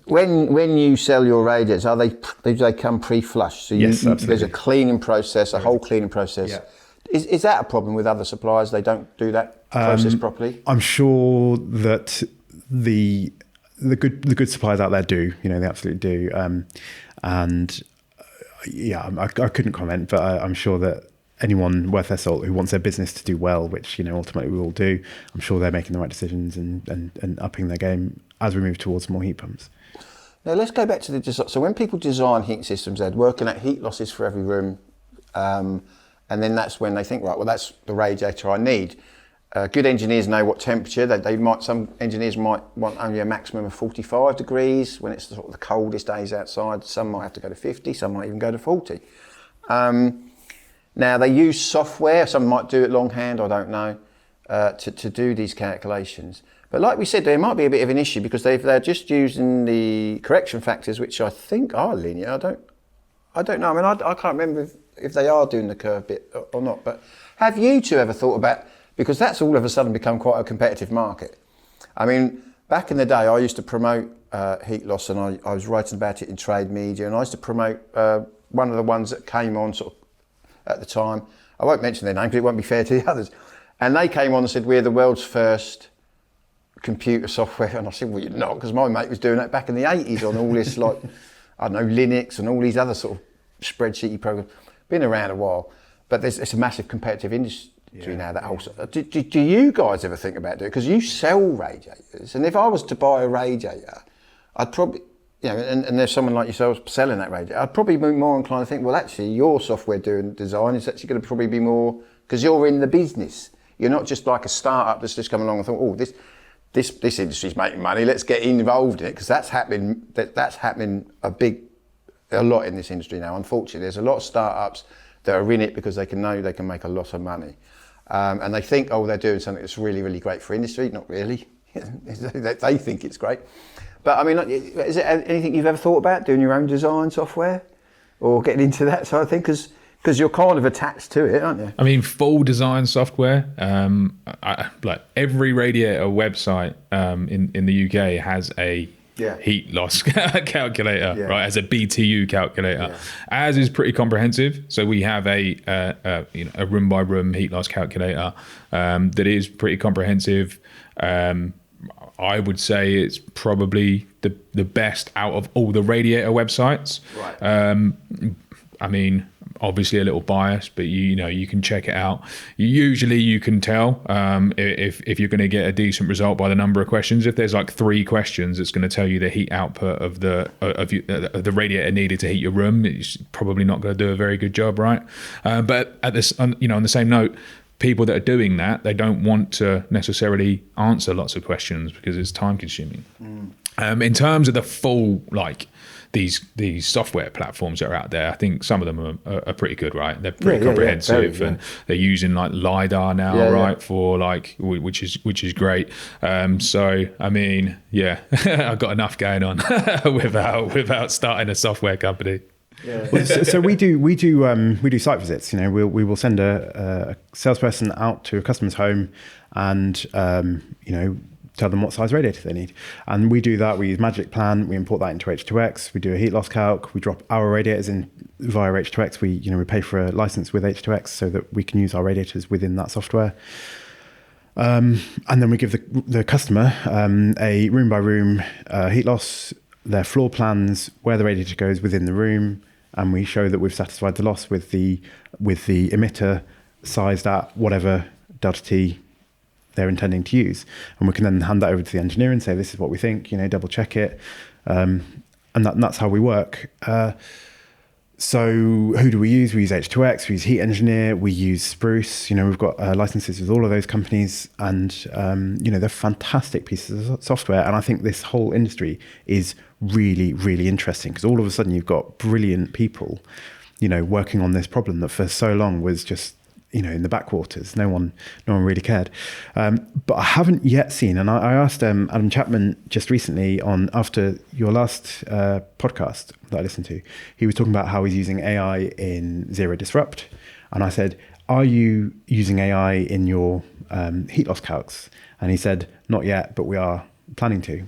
When you sell your radiators, do they come pre-flushed? So yes, absolutely. There's a cleaning process, a whole cleaning process. Yeah. Is that a problem with other suppliers? They don't do that process properly? I'm sure that the good suppliers out there do. They absolutely do. I couldn't comment, but I'm sure that anyone worth their salt who wants their business to do well, which ultimately we all do, I'm sure they're making the right decisions and upping their game as we move towards more heat pumps. Now let's go back to the design. So when people design heat systems, they're working at heat losses for every room, and then that's when they think, right, well, that's the radiator I need. Good engineers know what temperature. Some engineers might want only a maximum of 45 degrees when it's sort of the coldest days outside. Some might have to go to 50. Some might even go to 40. Now they use software. Some might do it longhand. I don't know to do these calculations. But like we said, there might be a bit of an issue because they're just using the correction factors, which I think are linear. I don't know. I mean, I can't remember if they are doing the curve bit or not. But have you two ever thought about, because that's all of a sudden become quite a competitive market. I mean, back in the day, I used to promote heat loss, and I was writing about it in trade media, and I used to promote one of the ones that came on sort of at the time. I won't mention their name because it won't be fair to the others. And they came on and said, we're the world's first computer software. And I said, well, you're not, because my mate was doing that back in the 80s on all this, like, I don't know, Linux and all these other sort of spreadsheety programs. Been around a while, but it's a massive competitive industry now. That whole. Do you guys ever think about doing it? Because you sell radiators, and if I was to buy a radiator, I'd probably, and there's someone like yourself selling that radiator, I'd probably be more inclined to think, well, actually, your software doing design is actually going to probably be more, because you're in the business. You're not just like a startup that's just come along and thought, oh, this industry's making money, let's get involved in it, because that's happening a lot in this industry now. Unfortunately, there's a lot of startups that are in it because they know they can make a lot of money. And they think, oh, they're doing something that's really, really great for industry. Not really. They think it's great. But I mean, is there anything you've ever thought about doing your own design software or getting into that sort of thing? Because you're kind of attached to it, aren't you? I mean, full design software. Like every radiator website in the UK has a heat loss calculator, right? As a BTU calculator. Ours is pretty comprehensive. So we have a room by room heat loss calculator that is pretty comprehensive. I would say it's probably the best out of all the radiator websites. Right. I mean, obviously a little biased, but you can check it out. Usually you can tell if you're going to get a decent result by the number of questions. If there's like 3 questions, it's going to tell you the heat output of the radiator needed to heat your room. It's probably not going to do a very good job, right? But at this, on the same note, people that are doing that, they don't want to necessarily answer lots of questions because it's time consuming. In terms of the full, like, these software platforms that are out there, I think some of them are pretty good, right? They're pretty comprehensive, and they're using like LiDAR now, right? For like, which is great. So I mean, I've got enough going on without starting a software company. Well, so we do site visits. We will send a salesperson out to a customer's home and tell them what size radiator they need. And we do that. We use Magic Plan. We import that into H2X. We do a heat loss calc. We drop our radiators in via H2X. We pay for a license with H2X so that we can use our radiators within that software. And then we give the customer a room by room heat loss, their floor plans, where the radiator goes within the room, and we show that we've satisfied the loss with the emitter sized at whatever delta T they're intending to use. And we can then hand that over to the engineer and say, this is what we think, double check it. And that's how we work. So who do we use? We use H2X, we use Heat Engineer, we use Spruce. We've got licenses with all of those companies, and they're fantastic pieces of software. And I think this whole industry is really, really interesting, because all of a sudden you've got brilliant people, working on this problem that for so long was just in the backwaters. No one really cared. But I haven't yet seen, and I asked Adam Chapman just recently after your last podcast that I listened to, he was talking about how he's using AI in Zero Disrupt. And I said, are you using AI in your heat loss calcs? And he said, not yet, but we are planning to.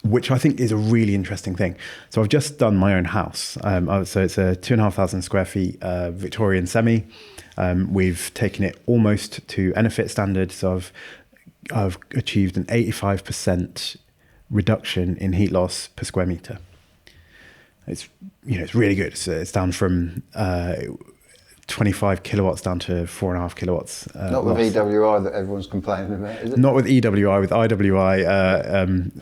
Which I think is a really interesting thing. So I've just done my own house. So it's a 2,500 square feet Victorian semi. We've taken it almost to Enefit standard. So I've achieved an 85% reduction in heat loss per square meter. It's really good. It's down from 25 kilowatts down to 4.5 kilowatts. Not with EWI that everyone's complaining about, is it? Not with EWI, with IWI,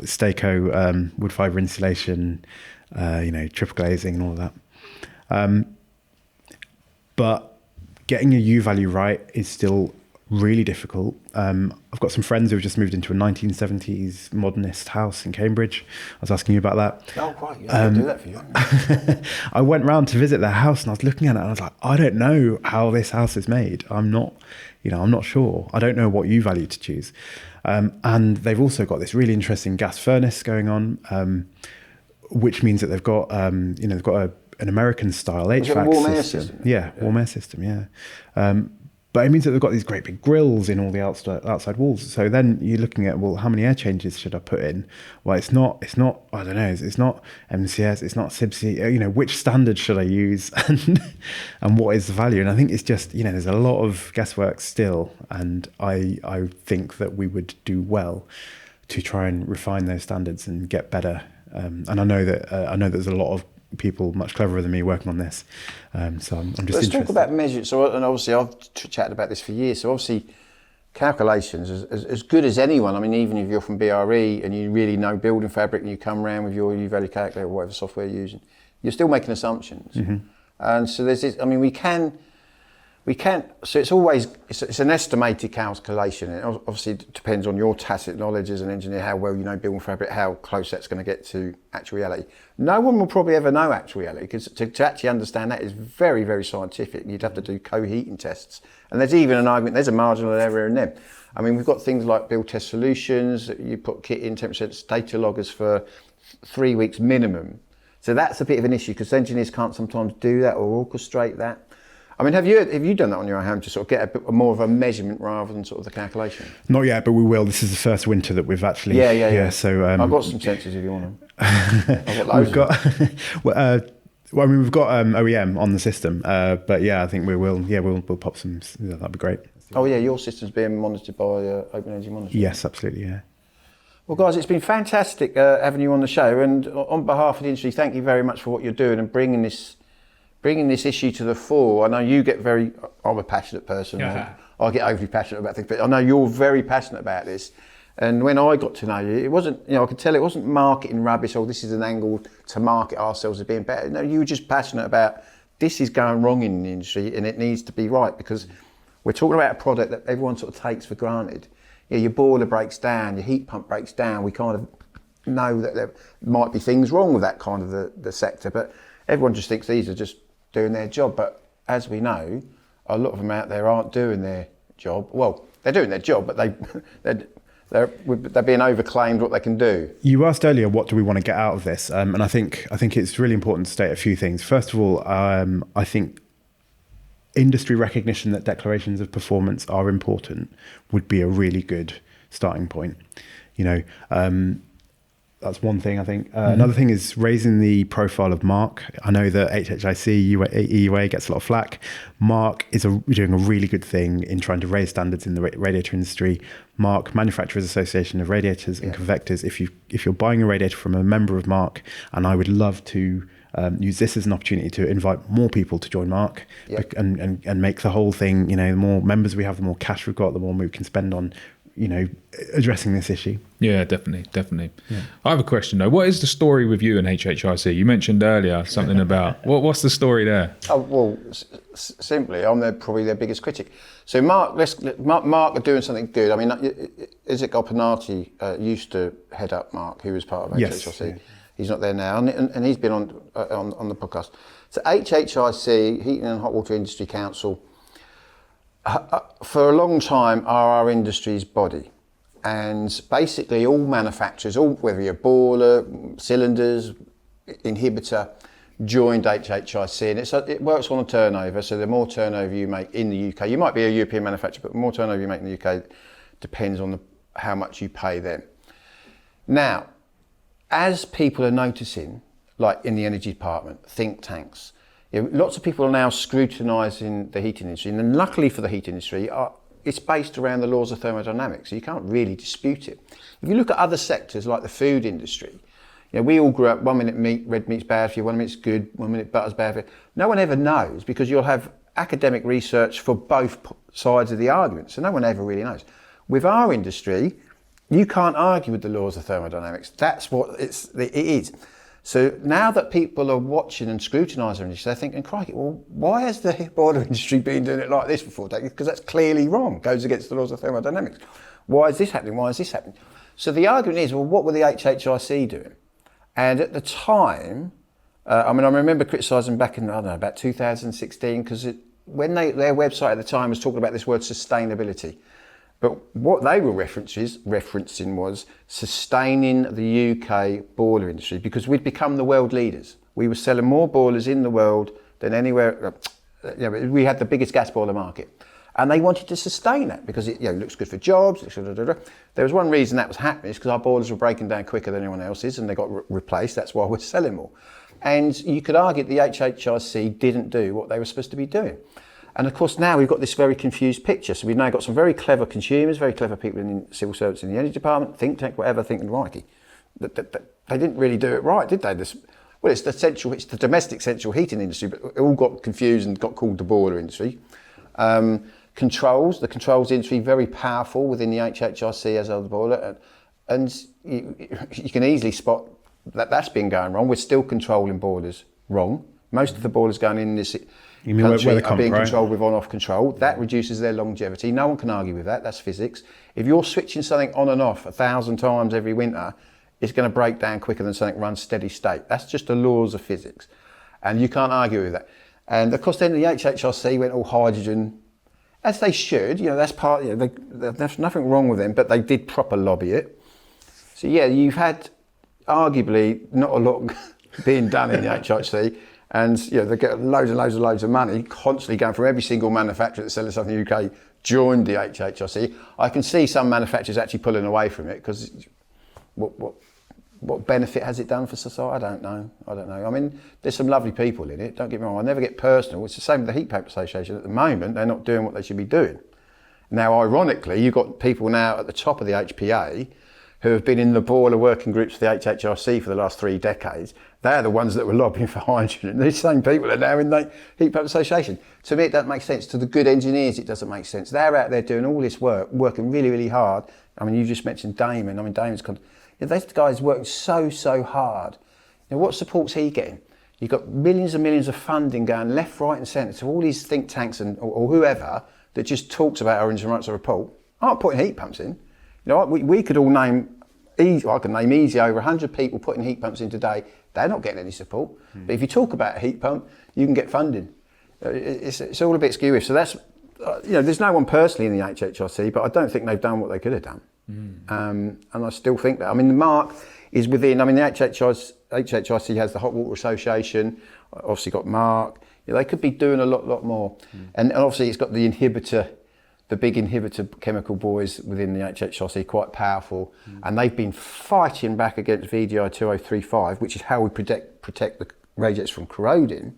Staco, wood fibre insulation, triple glazing and all of that. But getting a U value right is still really difficult. I've got some friends who have just moved into a 1970s modernist house in Cambridge. I was asking you about that. Oh, right. Yeah, I'll do that for you. I went round to visit their house and I was looking at it and I was like, I don't know how this house is made. I'm not sure. I don't know what U value to choose. And they've also got this really interesting gas furnace going on, which means that they've got, they've got an American style HVAC warm air system. Yeah, warm air system. Yeah. But it means that they've got these great big grills in all the outside walls. So then you're looking at, well, how many air changes should I put in? Well, it's not. I don't know. It's not MCS. It's not SIBC. Which standard should I use, and what is the value? And I think it's just, there's a lot of guesswork still. And I think that we would do well to try and refine those standards and get better. And I know that there's a lot of people much cleverer than me working on this, so I'm just interested. Let's talk about measures. So, and obviously I've chatted about this for years. So obviously calculations as good as anyone. I mean, even if you're from BRE and you really know building fabric and you come around with your U-value calculator or whatever software you're using, you're still making assumptions. Mm-hmm. And so there's this. I mean, we can. So it's an estimated calculation. It obviously depends on your tacit knowledge as an engineer, how well you know building fabric, how close that's going to get to actual reality. No one will probably ever know actual reality, because to actually understand that is very, very scientific. You'd have to do co-heating tests. And there's even an argument, there's a marginal error in them. I mean, we've got things like build test solutions. You put kit in, temperature data loggers for 3 weeks minimum. So that's a bit of an issue, because engineers can't sometimes do that or orchestrate that. I mean, have you done that on your own to sort of get a bit more of a measurement rather than sort of the calculation? Not yet, but we will. This is the first winter that we've actually. Yeah. So I've got some sensors if you want them. I've got loads. We've got. We've got OEM on the system, but yeah, I think we will. Yeah, we'll pop some. That'd be great. Oh yeah, your system's being monitored by Open Energy Monitoring. Yes, absolutely. Yeah. Well, guys, it's been fantastic having you on the show, and on behalf of the industry, thank you very much for what you're doing and bringing this issue to the fore. I know you get I'm a passionate person. Yeah. I get overly passionate about things, but I know you're very passionate about this. And when I got to know you, it wasn't, I could tell it wasn't marketing rubbish, or this is an angle to market ourselves as being better. No, you were just passionate about this is going wrong in the industry and it needs to be right, because we're talking about a product that everyone sort of takes for granted. Your boiler breaks down, your heat pump breaks down. We kind of know that there might be things wrong with that kind of the sector, but everyone just thinks these are just doing their job. But as we know, a lot of them out there aren't doing their job. Well, they're doing their job, but they're being overclaimed what they can do. You asked earlier, what do we want to get out of this? And I think it's really important to state a few things. First of all, I think industry recognition that declarations of performance are important would be a really good starting point. That's one thing, I think. Another thing is raising the profile of MARC. I know that HHIC, EUA gets a lot of flack. MARC is doing a really good thing in trying to raise standards in the radiator industry. MARC, Manufacturers Association of Radiators and Convectors. If you're buying a radiator from a member of MARC, and I would love to use this as an opportunity to invite more people to join MARC and make the whole thing, the more members we have, the more cash we've got, the more we can spend on addressing this issue. Yeah, definitely. Yeah. I have a question though. What is the story with you and HHIC? You mentioned earlier something about what's the story there? Oh, well, simply, I'm probably their biggest critic. So MARC are doing something good. I mean, Isaac Oppenati used to head up MARC, who was part of HHIC. Yes. He's not there now, and he's been on the podcast. So HHIC, Heating and Hot Water Industry Council, for a long time are our industry's body. And basically all manufacturers, whether you're boiler, cylinders, inhibitor, joined HHIC, and it works on a turnover. So the more turnover you make in the UK, you might be a European manufacturer, but the more turnover you make in the UK depends on how much you pay them. Now, as people are noticing, like in the energy department, think tanks, lots of people are now scrutinising the heating industry, and luckily for the heating industry, it's based around the laws of thermodynamics, so you can't really dispute it. If you look at other sectors like the food industry, we all grew up, 1 minute red meat's bad for you, 1 minute's good, 1 minute butter's bad for you. No one ever knows, because you'll have academic research for both sides of the argument, so no one ever really knows. With our industry, you can't argue with the laws of thermodynamics. That's what it is. So now that people are watching and scrutinising industry, they're thinking, crikey, well, why has the boiler industry been doing it like this for 4 decades? Because that's clearly wrong, goes against the laws of thermodynamics. Why is this happening? Why is this happening? So the argument is, well, what were the HHIC doing? And at the time, I remember criticising back in, about 2016, because when their website at the time was talking about this word sustainability. But what they were referencing was sustaining the UK boiler industry, because we'd become the world leaders. We were selling more boilers in the world than anywhere. We had the biggest gas boiler market. And they wanted to sustain that because it looks good for jobs. There was one reason that was happening, is because our boilers were breaking down quicker than anyone else's, and they got replaced. That's why we're selling more. And you could argue the HHIC didn't do what they were supposed to be doing. And of course now we've got this very confused picture. So we've now got some very clever consumers, very clever people in the civil service, in the energy department, think tank, whatever, thinking, crikey, they didn't really do it right, did they? It's the domestic central heating industry, but it all got confused and got called the boiler industry. The controls industry, very powerful within the HHIC as of the boiler. And you can easily spot that's been going wrong. We're still controlling boilers wrong. Most of the boilers going in this country are being controlled with on-off control. That reduces their longevity. No one can argue with that. That's physics. If you're switching something on and off 1,000 times every winter, it's going to break down quicker than something runs steady state. That's just the laws of physics. And you can't argue with that. And of course, then the HHIC went all hydrogen, as they should. That's part. There's nothing wrong with them, but they did proper lobby it. So you've had arguably not a lot being done in the HHIC. And they get loads of money constantly going from every single manufacturer that's selling stuff in the UK joined the HHIC. I can see some manufacturers actually pulling away from it, because what benefit has it done for society? I don't know. I mean, there's some lovely people in it, don't get me wrong. I never get personal. It's the same with the Heat Pump Association. At the moment, they're not doing what they should be doing. Now, ironically, you've got people now at the top of the HPA who have been in the boiler working groups for the HHIC for the last 3 decades. They're the ones that were lobbying for hydrogen. These same people are now in the Heat Pump Association. To me, it doesn't make sense. To the good engineers, it doesn't make sense. They're out there doing all this work, working really, really hard. I mean, you just mentioned Damon. Damon's those guys work so hard. What support's he getting? You've got millions and millions of funding going left, right and centre to all these think tanks or whoever that just talks about our insurance report, aren't putting heat pumps in. We could all name, I can name easy over 100 people putting heat pumps in today. They're not getting any support. But if you talk about a heat pump, you can get funding. It's all a bit skewish. So that's, there's no one personally in the HHIC, but I don't think they've done what they could have done. And I still think that. The MARC is within, the HHIC has the Hot Water Association, obviously got MARC. They could be doing a lot more. And obviously it's got the inhibitor, the big inhibitor chemical boys within the HHIC, quite powerful. And they've been fighting back against VDI 2035, which is how we protect the radiators from corroding.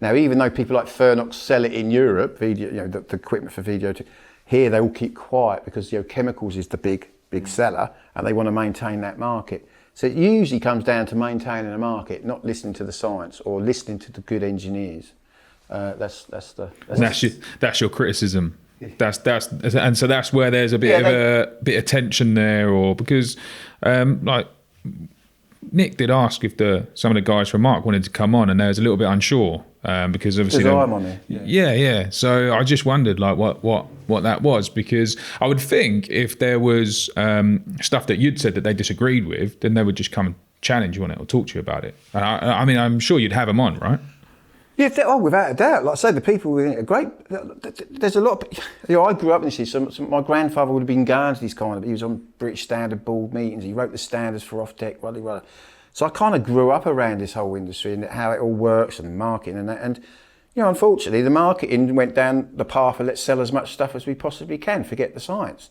Now, even though people like Fernox sell it in Europe, the equipment for VDI, here they all keep quiet because chemicals is the big seller, and they want to maintain that market. So it usually comes down to maintaining a market, not listening to the science or listening to the good engineers. That's your criticism. and so that's where there's a bit of tension there, or because like Nick did ask if some of the guys from MARC wanted to come on, and they was a little bit unsure because obviously I'm on it. Yeah. So I just wondered like what that was, because I would think if there was stuff that you'd said that they disagreed with, then they would just come and challenge you on it or talk to you about it. And I mean, I'm sure you'd have them on, right? Yeah, without a doubt. Like I say, the people are great. There's a lot of, I grew up in this. My grandfather would have been going to these kind of, he was on British Standard board meetings, he wrote the standards for off-deck, so I kind of grew up around this whole industry and how it all works and marketing and that. And, unfortunately, the marketing went down the path of let's sell as much stuff as we possibly can, forget the science.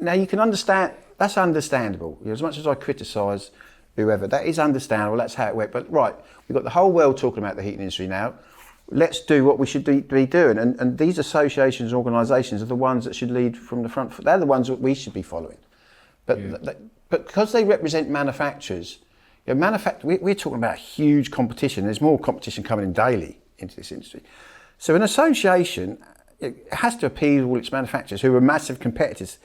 Now, you can understand, that's understandable. As much as I criticise whoever, that is understandable, that's how it went. But right, we've got the whole world talking about the heating industry now. Let's do what we should be doing. And these associations and organisations are the ones that should lead from the front. They're the ones that we should be following. But because they represent manufacturers, we're talking about huge competition. There's more competition coming in daily into this industry. So an association, it has to appeal all its manufacturers who are massive competitors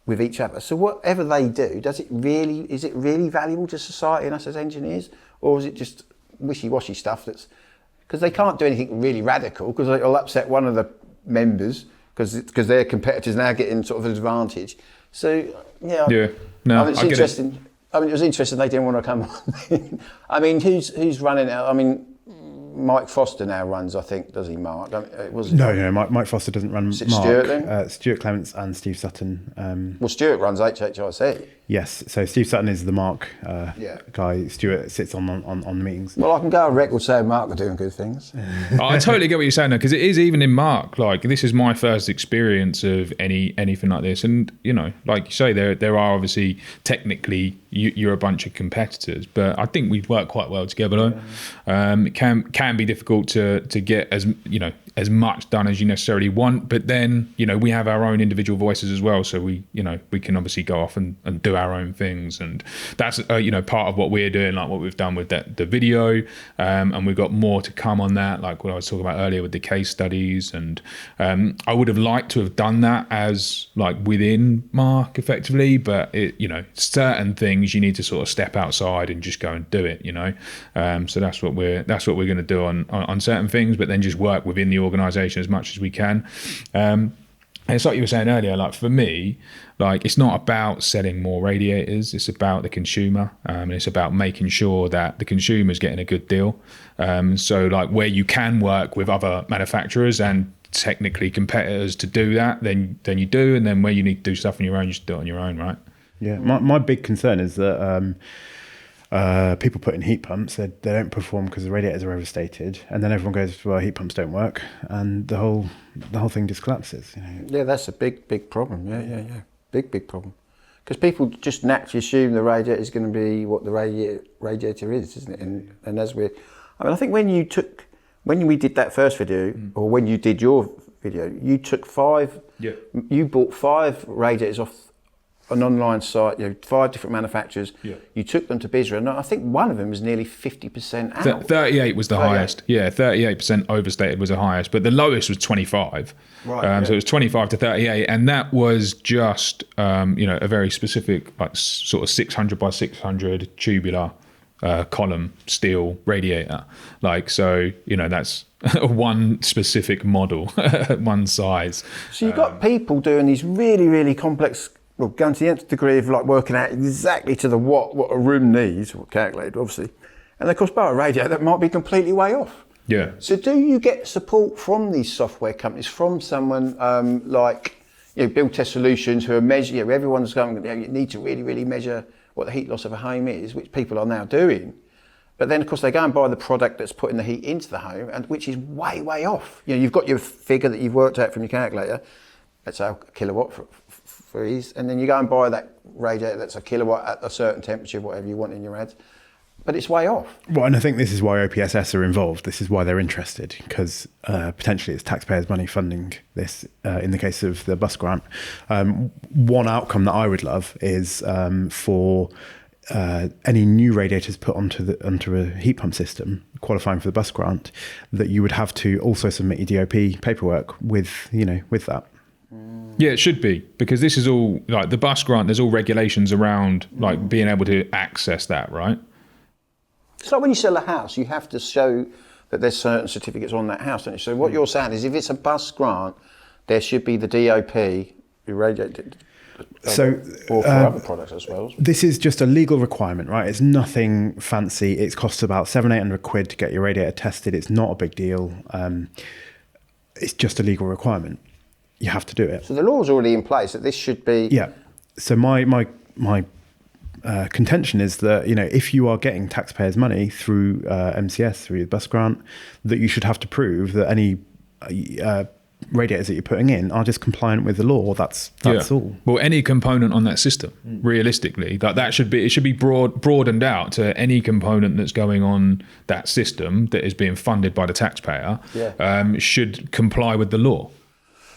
with each other. So whatever they do, is it really valuable to society and us as engineers, or is it just wishy-washy stuff because they can't do anything really radical because it'll upset one of the members because their competitors now getting sort of an advantage. So it's interesting. It was interesting they didn't want to come on. I mean, who's running out? I mean, Mike Foster now runs, I think, does he, Mark? No, Mike Foster doesn't run Is it MARC. Stuart then? Stuart Clements and Steve Sutton. Well, Stuart runs HHIC. Yes, so Steve Sutton is the MARC guy. Stuart sits on the meetings. Well, I can go on record saying MARC are doing good things. I totally get what you're saying though, because it is even in MARC. Like, this is my first experience of anything like this, and like you say, there are obviously technically you're a bunch of competitors, but I think we work quite well together. It can be difficult to get as much done as you necessarily want, but then we have our own individual voices as well, so we can obviously go off and do our own things, and that's part of what we're doing, like what we've done with the video, and we've got more to come on that, like what I was talking about earlier with the case studies. And I would have liked to have done that as like within MARC effectively, but certain things you need to sort of step outside and just go and do it, so that's what we're going to do on certain things, but then just work within the organisation as much as we can. And it's like you were saying earlier, like for me, like it's not about selling more radiators, it's about the consumer, and it's about making sure that the consumer's getting a good deal. So like where you can work with other manufacturers and technically competitors to do that, then you do, and then where you need to do stuff on your own, you should do it on your own, right? Yeah, my big concern is that people put in heat pumps, they don't perform because the radiators are overstated, and then everyone goes, well, heat pumps don't work, and the whole thing just collapses. Yeah, that's a big problem. Yeah, big problem. Because people just naturally assume the radiator is going to be what the radiator is, isn't it? And I think when we did that first video, or when you did your video, you took you bought 5 radiators off an online site, 5 different manufacturers. Yeah. You took them to BISRA, and I think one of them was nearly 50% out. 38 was the highest. Yeah, 38% overstated was the highest, but the lowest was 25. Right. So it was 25 to 38, and that was just a very specific, like sort of 600 by 600 tubular column steel radiator. Like, so that's one specific model, one size. So you've got people doing these really, really complex. Well, going to the nth degree of like working out exactly to the what a room needs, or calculated obviously, and of course by a radiator that might be completely way off. Yeah. So do you get support from these software companies, from someone like Build Test Solutions, who are measuring? Everyone's going, you need to really, really measure what the heat loss of a home is, which people are now doing. But then of course they go and buy the product that's putting the heat into the home, and which is way, way off. You've got your figure that you've worked out from your calculator. That's a kilowatt for ease, and then you go and buy that radiator that's a kilowatt at a certain temperature, whatever you want in your ads, but it's way off. Well, and I think this is why OPSS are involved. This is why they're interested, because potentially it's taxpayers' money funding this. In the case of the bus grant, one outcome that I would love is for any new radiators put onto a heat pump system qualifying for the bus grant, that you would have to also submit your DOP paperwork with that. Yeah, it should be, because this is all like the bus grant. There's all regulations around like being able to access that, right? It's like when you sell a house, you have to show that there's certain certificates on that house, don't you? So what you're saying is, if it's a bus grant, there should be the DOP, irradiated, or for other products as well. This is just a legal requirement, right? It's nothing fancy. It costs about £700-800 to get your radiator tested. It's not a big deal. It's just a legal requirement. You have to do it. So the law's already in place that this should be. Yeah. So my contention is that, you know, if you are getting taxpayers' money through MCS, through the bus grant, that you should have to prove that any radiators that you're putting in are just compliant with the law. That's all. Well, any component on that system, realistically, that should be broadened out to any component that's going on that system that is being funded by the taxpayer. Should comply with the law.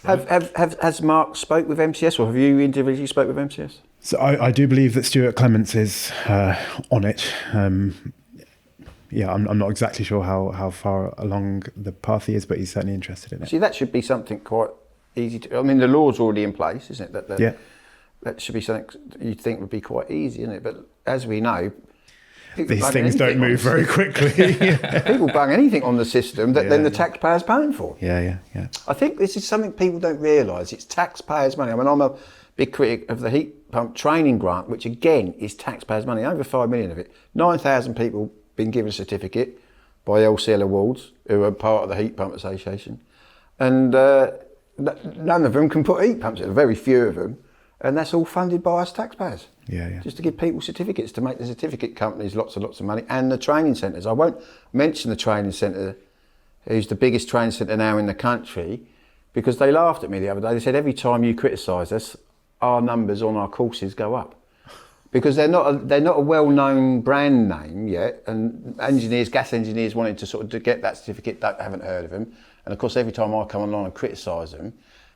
Has Mark spoke with MCS, or have you individually spoke with MCS? So I do believe that Stuart Clements is on it. I'm not exactly sure how far along the path he is, but he's certainly interested in it. See, that should be something quite easy to. I mean, the law's already in place, isn't it? That should be something you'd think would be quite easy, isn't it? But as we know, these things don't move very quickly. People bung anything on the system that then the taxpayer's paying for. Yeah. I think this is something people don't realise. It's taxpayers' money. I mean, I'm a big critic of the heat pump training grant, which again is taxpayers' money. Over 5 million of it. 9,000 people been given a certificate by LCL Awards, who are part of the Heat Pump Association, and none of them can put heat pumps in. Very few of them, and that's all funded by us taxpayers. Yeah. Just to give people certificates, to make the certificate companies lots and lots of money, and the training centres. I won't mention the training centre, who's the biggest training centre now in the country, because they laughed at me the other day. They said, every time you criticise us, our numbers on our courses go up. Because they're not a well-known brand name yet, and gas engineers wanting to sort of to get that certificate haven't heard of them. And of course, every time I come along and criticise them,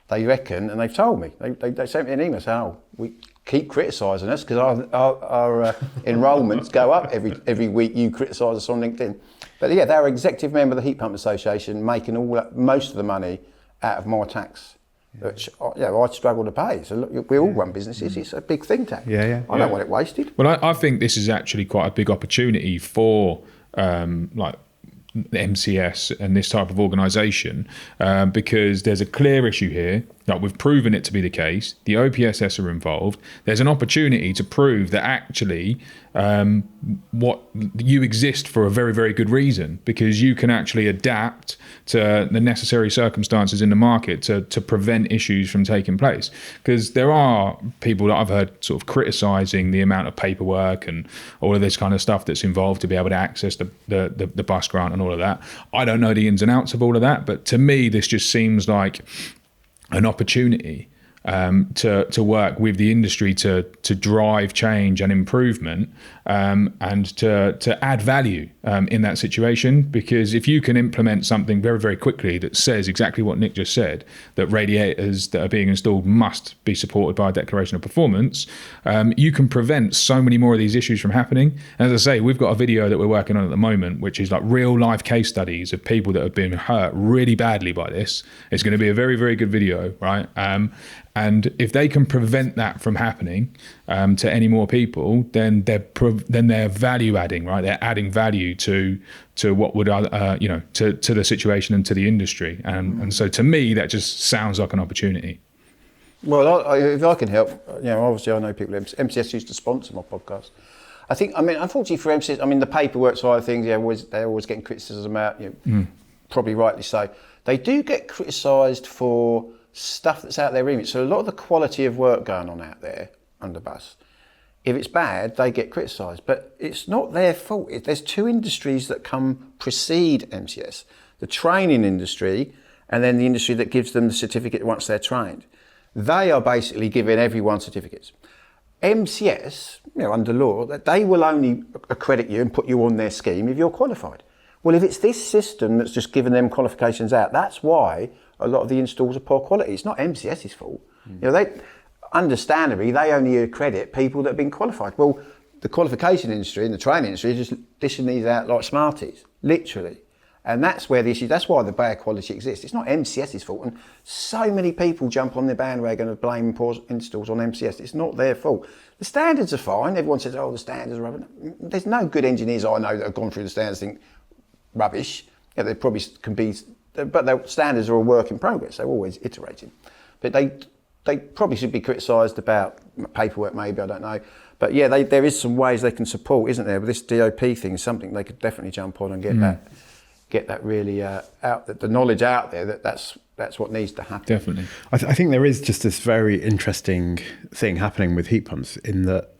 they reckon, and they've told me, they sent me an email saying, we keep criticising us because our enrolments go up every week. You criticise us on LinkedIn. But yeah, they're executive member of the Heat Pump Association, making most of the money out of my tax, which I struggle to pay. So look, we all run businesses. It's a big thing tax. I don't want it wasted. Well, I think this is actually quite a big opportunity for like MCS and this type of organisation, because there's a clear issue here. Like, we've proven it to be the case. The OPSS are involved. There's an opportunity to prove that actually what you exist for a very, very good reason, because you can actually adapt to the necessary circumstances in the market to prevent issues from taking place. Because there are people that I've heard sort of criticising the amount of paperwork and all of this kind of stuff that's involved to be able to access the bus grant and all of that. I don't know the ins and outs of all of that, but to me, this just seems like an opportunity to work with the industry to drive change and improvement, and to add value in that situation. Because if you can implement something very, very quickly that says exactly what Nick just said, that radiators that are being installed must be supported by a declaration of performance, you can prevent so many more of these issues from happening. And as I say, we've got a video that we're working on at the moment, which is like real life case studies of people that have been hurt really badly by this. It's going to be a very, very good video, right? And if they can prevent that from happening to any more people, then they're value adding, right? They're adding value to what would to the situation and to the industry. And so to me, that just sounds like an opportunity. Well, if I can help, obviously I know people. MCS used to sponsor my podcast. Unfortunately for MCS, the paperwork side of things, they're always getting criticism out. Probably rightly so. They do get criticised for stuff that's out their remit. So a lot of the quality of work going on out there under bus, if it's bad, they get criticised. But it's not their fault. There's two industries that precede MCS: the training industry, and then the industry that gives them the certificate once they're trained. They are basically giving everyone certificates. MCS, under law, they will only accredit you and put you on their scheme if you're qualified. Well, if it's this system that's just giving them qualifications out, that's why a lot of the installs are poor quality. It's not MCS's fault. Understandably, they only accredit people that have been qualified. Well, the qualification industry and the training industry is just dishing these out like Smarties, literally. And that's where the issue, that's why the bad quality exists. It's not MCS's fault. And so many people jump on the bandwagon of blaming poor installs on MCS. It's not their fault. The standards are fine. Everyone says, oh, the standards are rubbish. There's no good engineers I know that have gone through the standards think rubbish. Yeah, they probably can be, but the standards are a work in progress. They're always iterating. But they probably should be criticised about paperwork, maybe, I don't know. But yeah, there is some ways they can support, isn't there? But this DOP thing is something they could definitely jump on and get that really out, the knowledge out there that's what needs to happen. Definitely. I think there is just this very interesting thing happening with heat pumps in that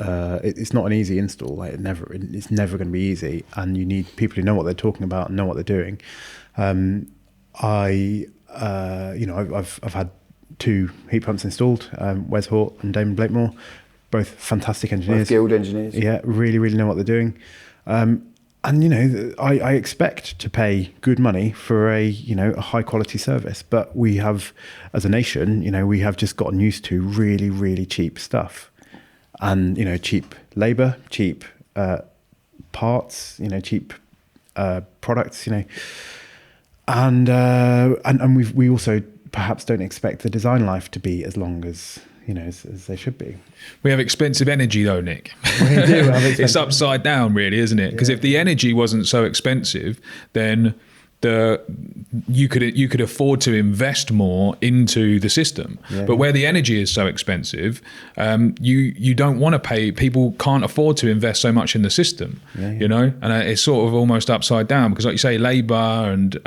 it's not an easy install. Like it's never going to be easy, and you need people who know what they're talking about and know what they're doing. I've had 2 heat pumps installed, Wes Hort and Damon Blakemore, both fantastic engineers. Both guild engineers. Yeah, really, really know what they're doing. And, you know, I expect to pay good money for a high quality service, but we have, as a nation, we have just gotten used to really, really cheap stuff, and, cheap labour, cheap parts, cheap products, and we also perhaps don't expect the design life to be as long as they should be. We have expensive energy though, Nick. We do have expensive. It's upside down really, isn't it? Because if the energy wasn't so expensive, then you could afford to invest more into the system. But where the energy is so expensive, you don't want to pay. People can't afford to invest so much in the system, and it's sort of almost upside down, because like you say, labour and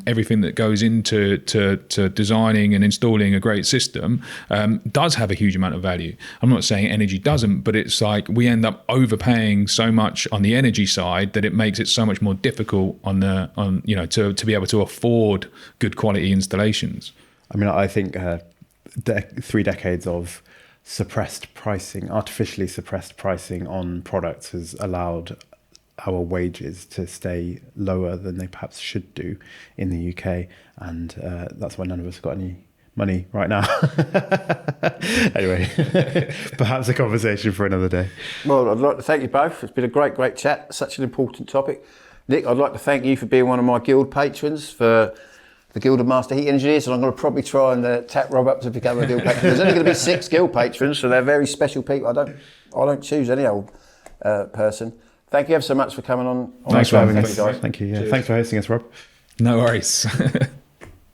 everything that goes into to designing and installing a great system does have a huge amount of value. I'm not saying energy doesn't, but it's like we end up overpaying so much on the energy side that it makes it so much more difficult to be able to afford good quality installations. I mean, I think 3 decades of suppressed pricing, artificially suppressed pricing on products has allowed our wages to stay lower than they perhaps should do in the UK. And that's why none of us got any money right now. Anyway, perhaps a conversation for another day. Well, I'd like to thank you both. It's been a great chat. Such an important topic. Nick, I'd like to thank you for being one of my guild patrons for the Guild of Master Heat Engineers, and I'm going to probably try and tap Rob up to become a guild patron. There's only going to be 6 guild patrons, so they're very special people. I don't choose any old person. Thank you ever so much for coming on. Thanks for having us. Thank you. Yeah. Thanks for hosting us, Rob. No worries.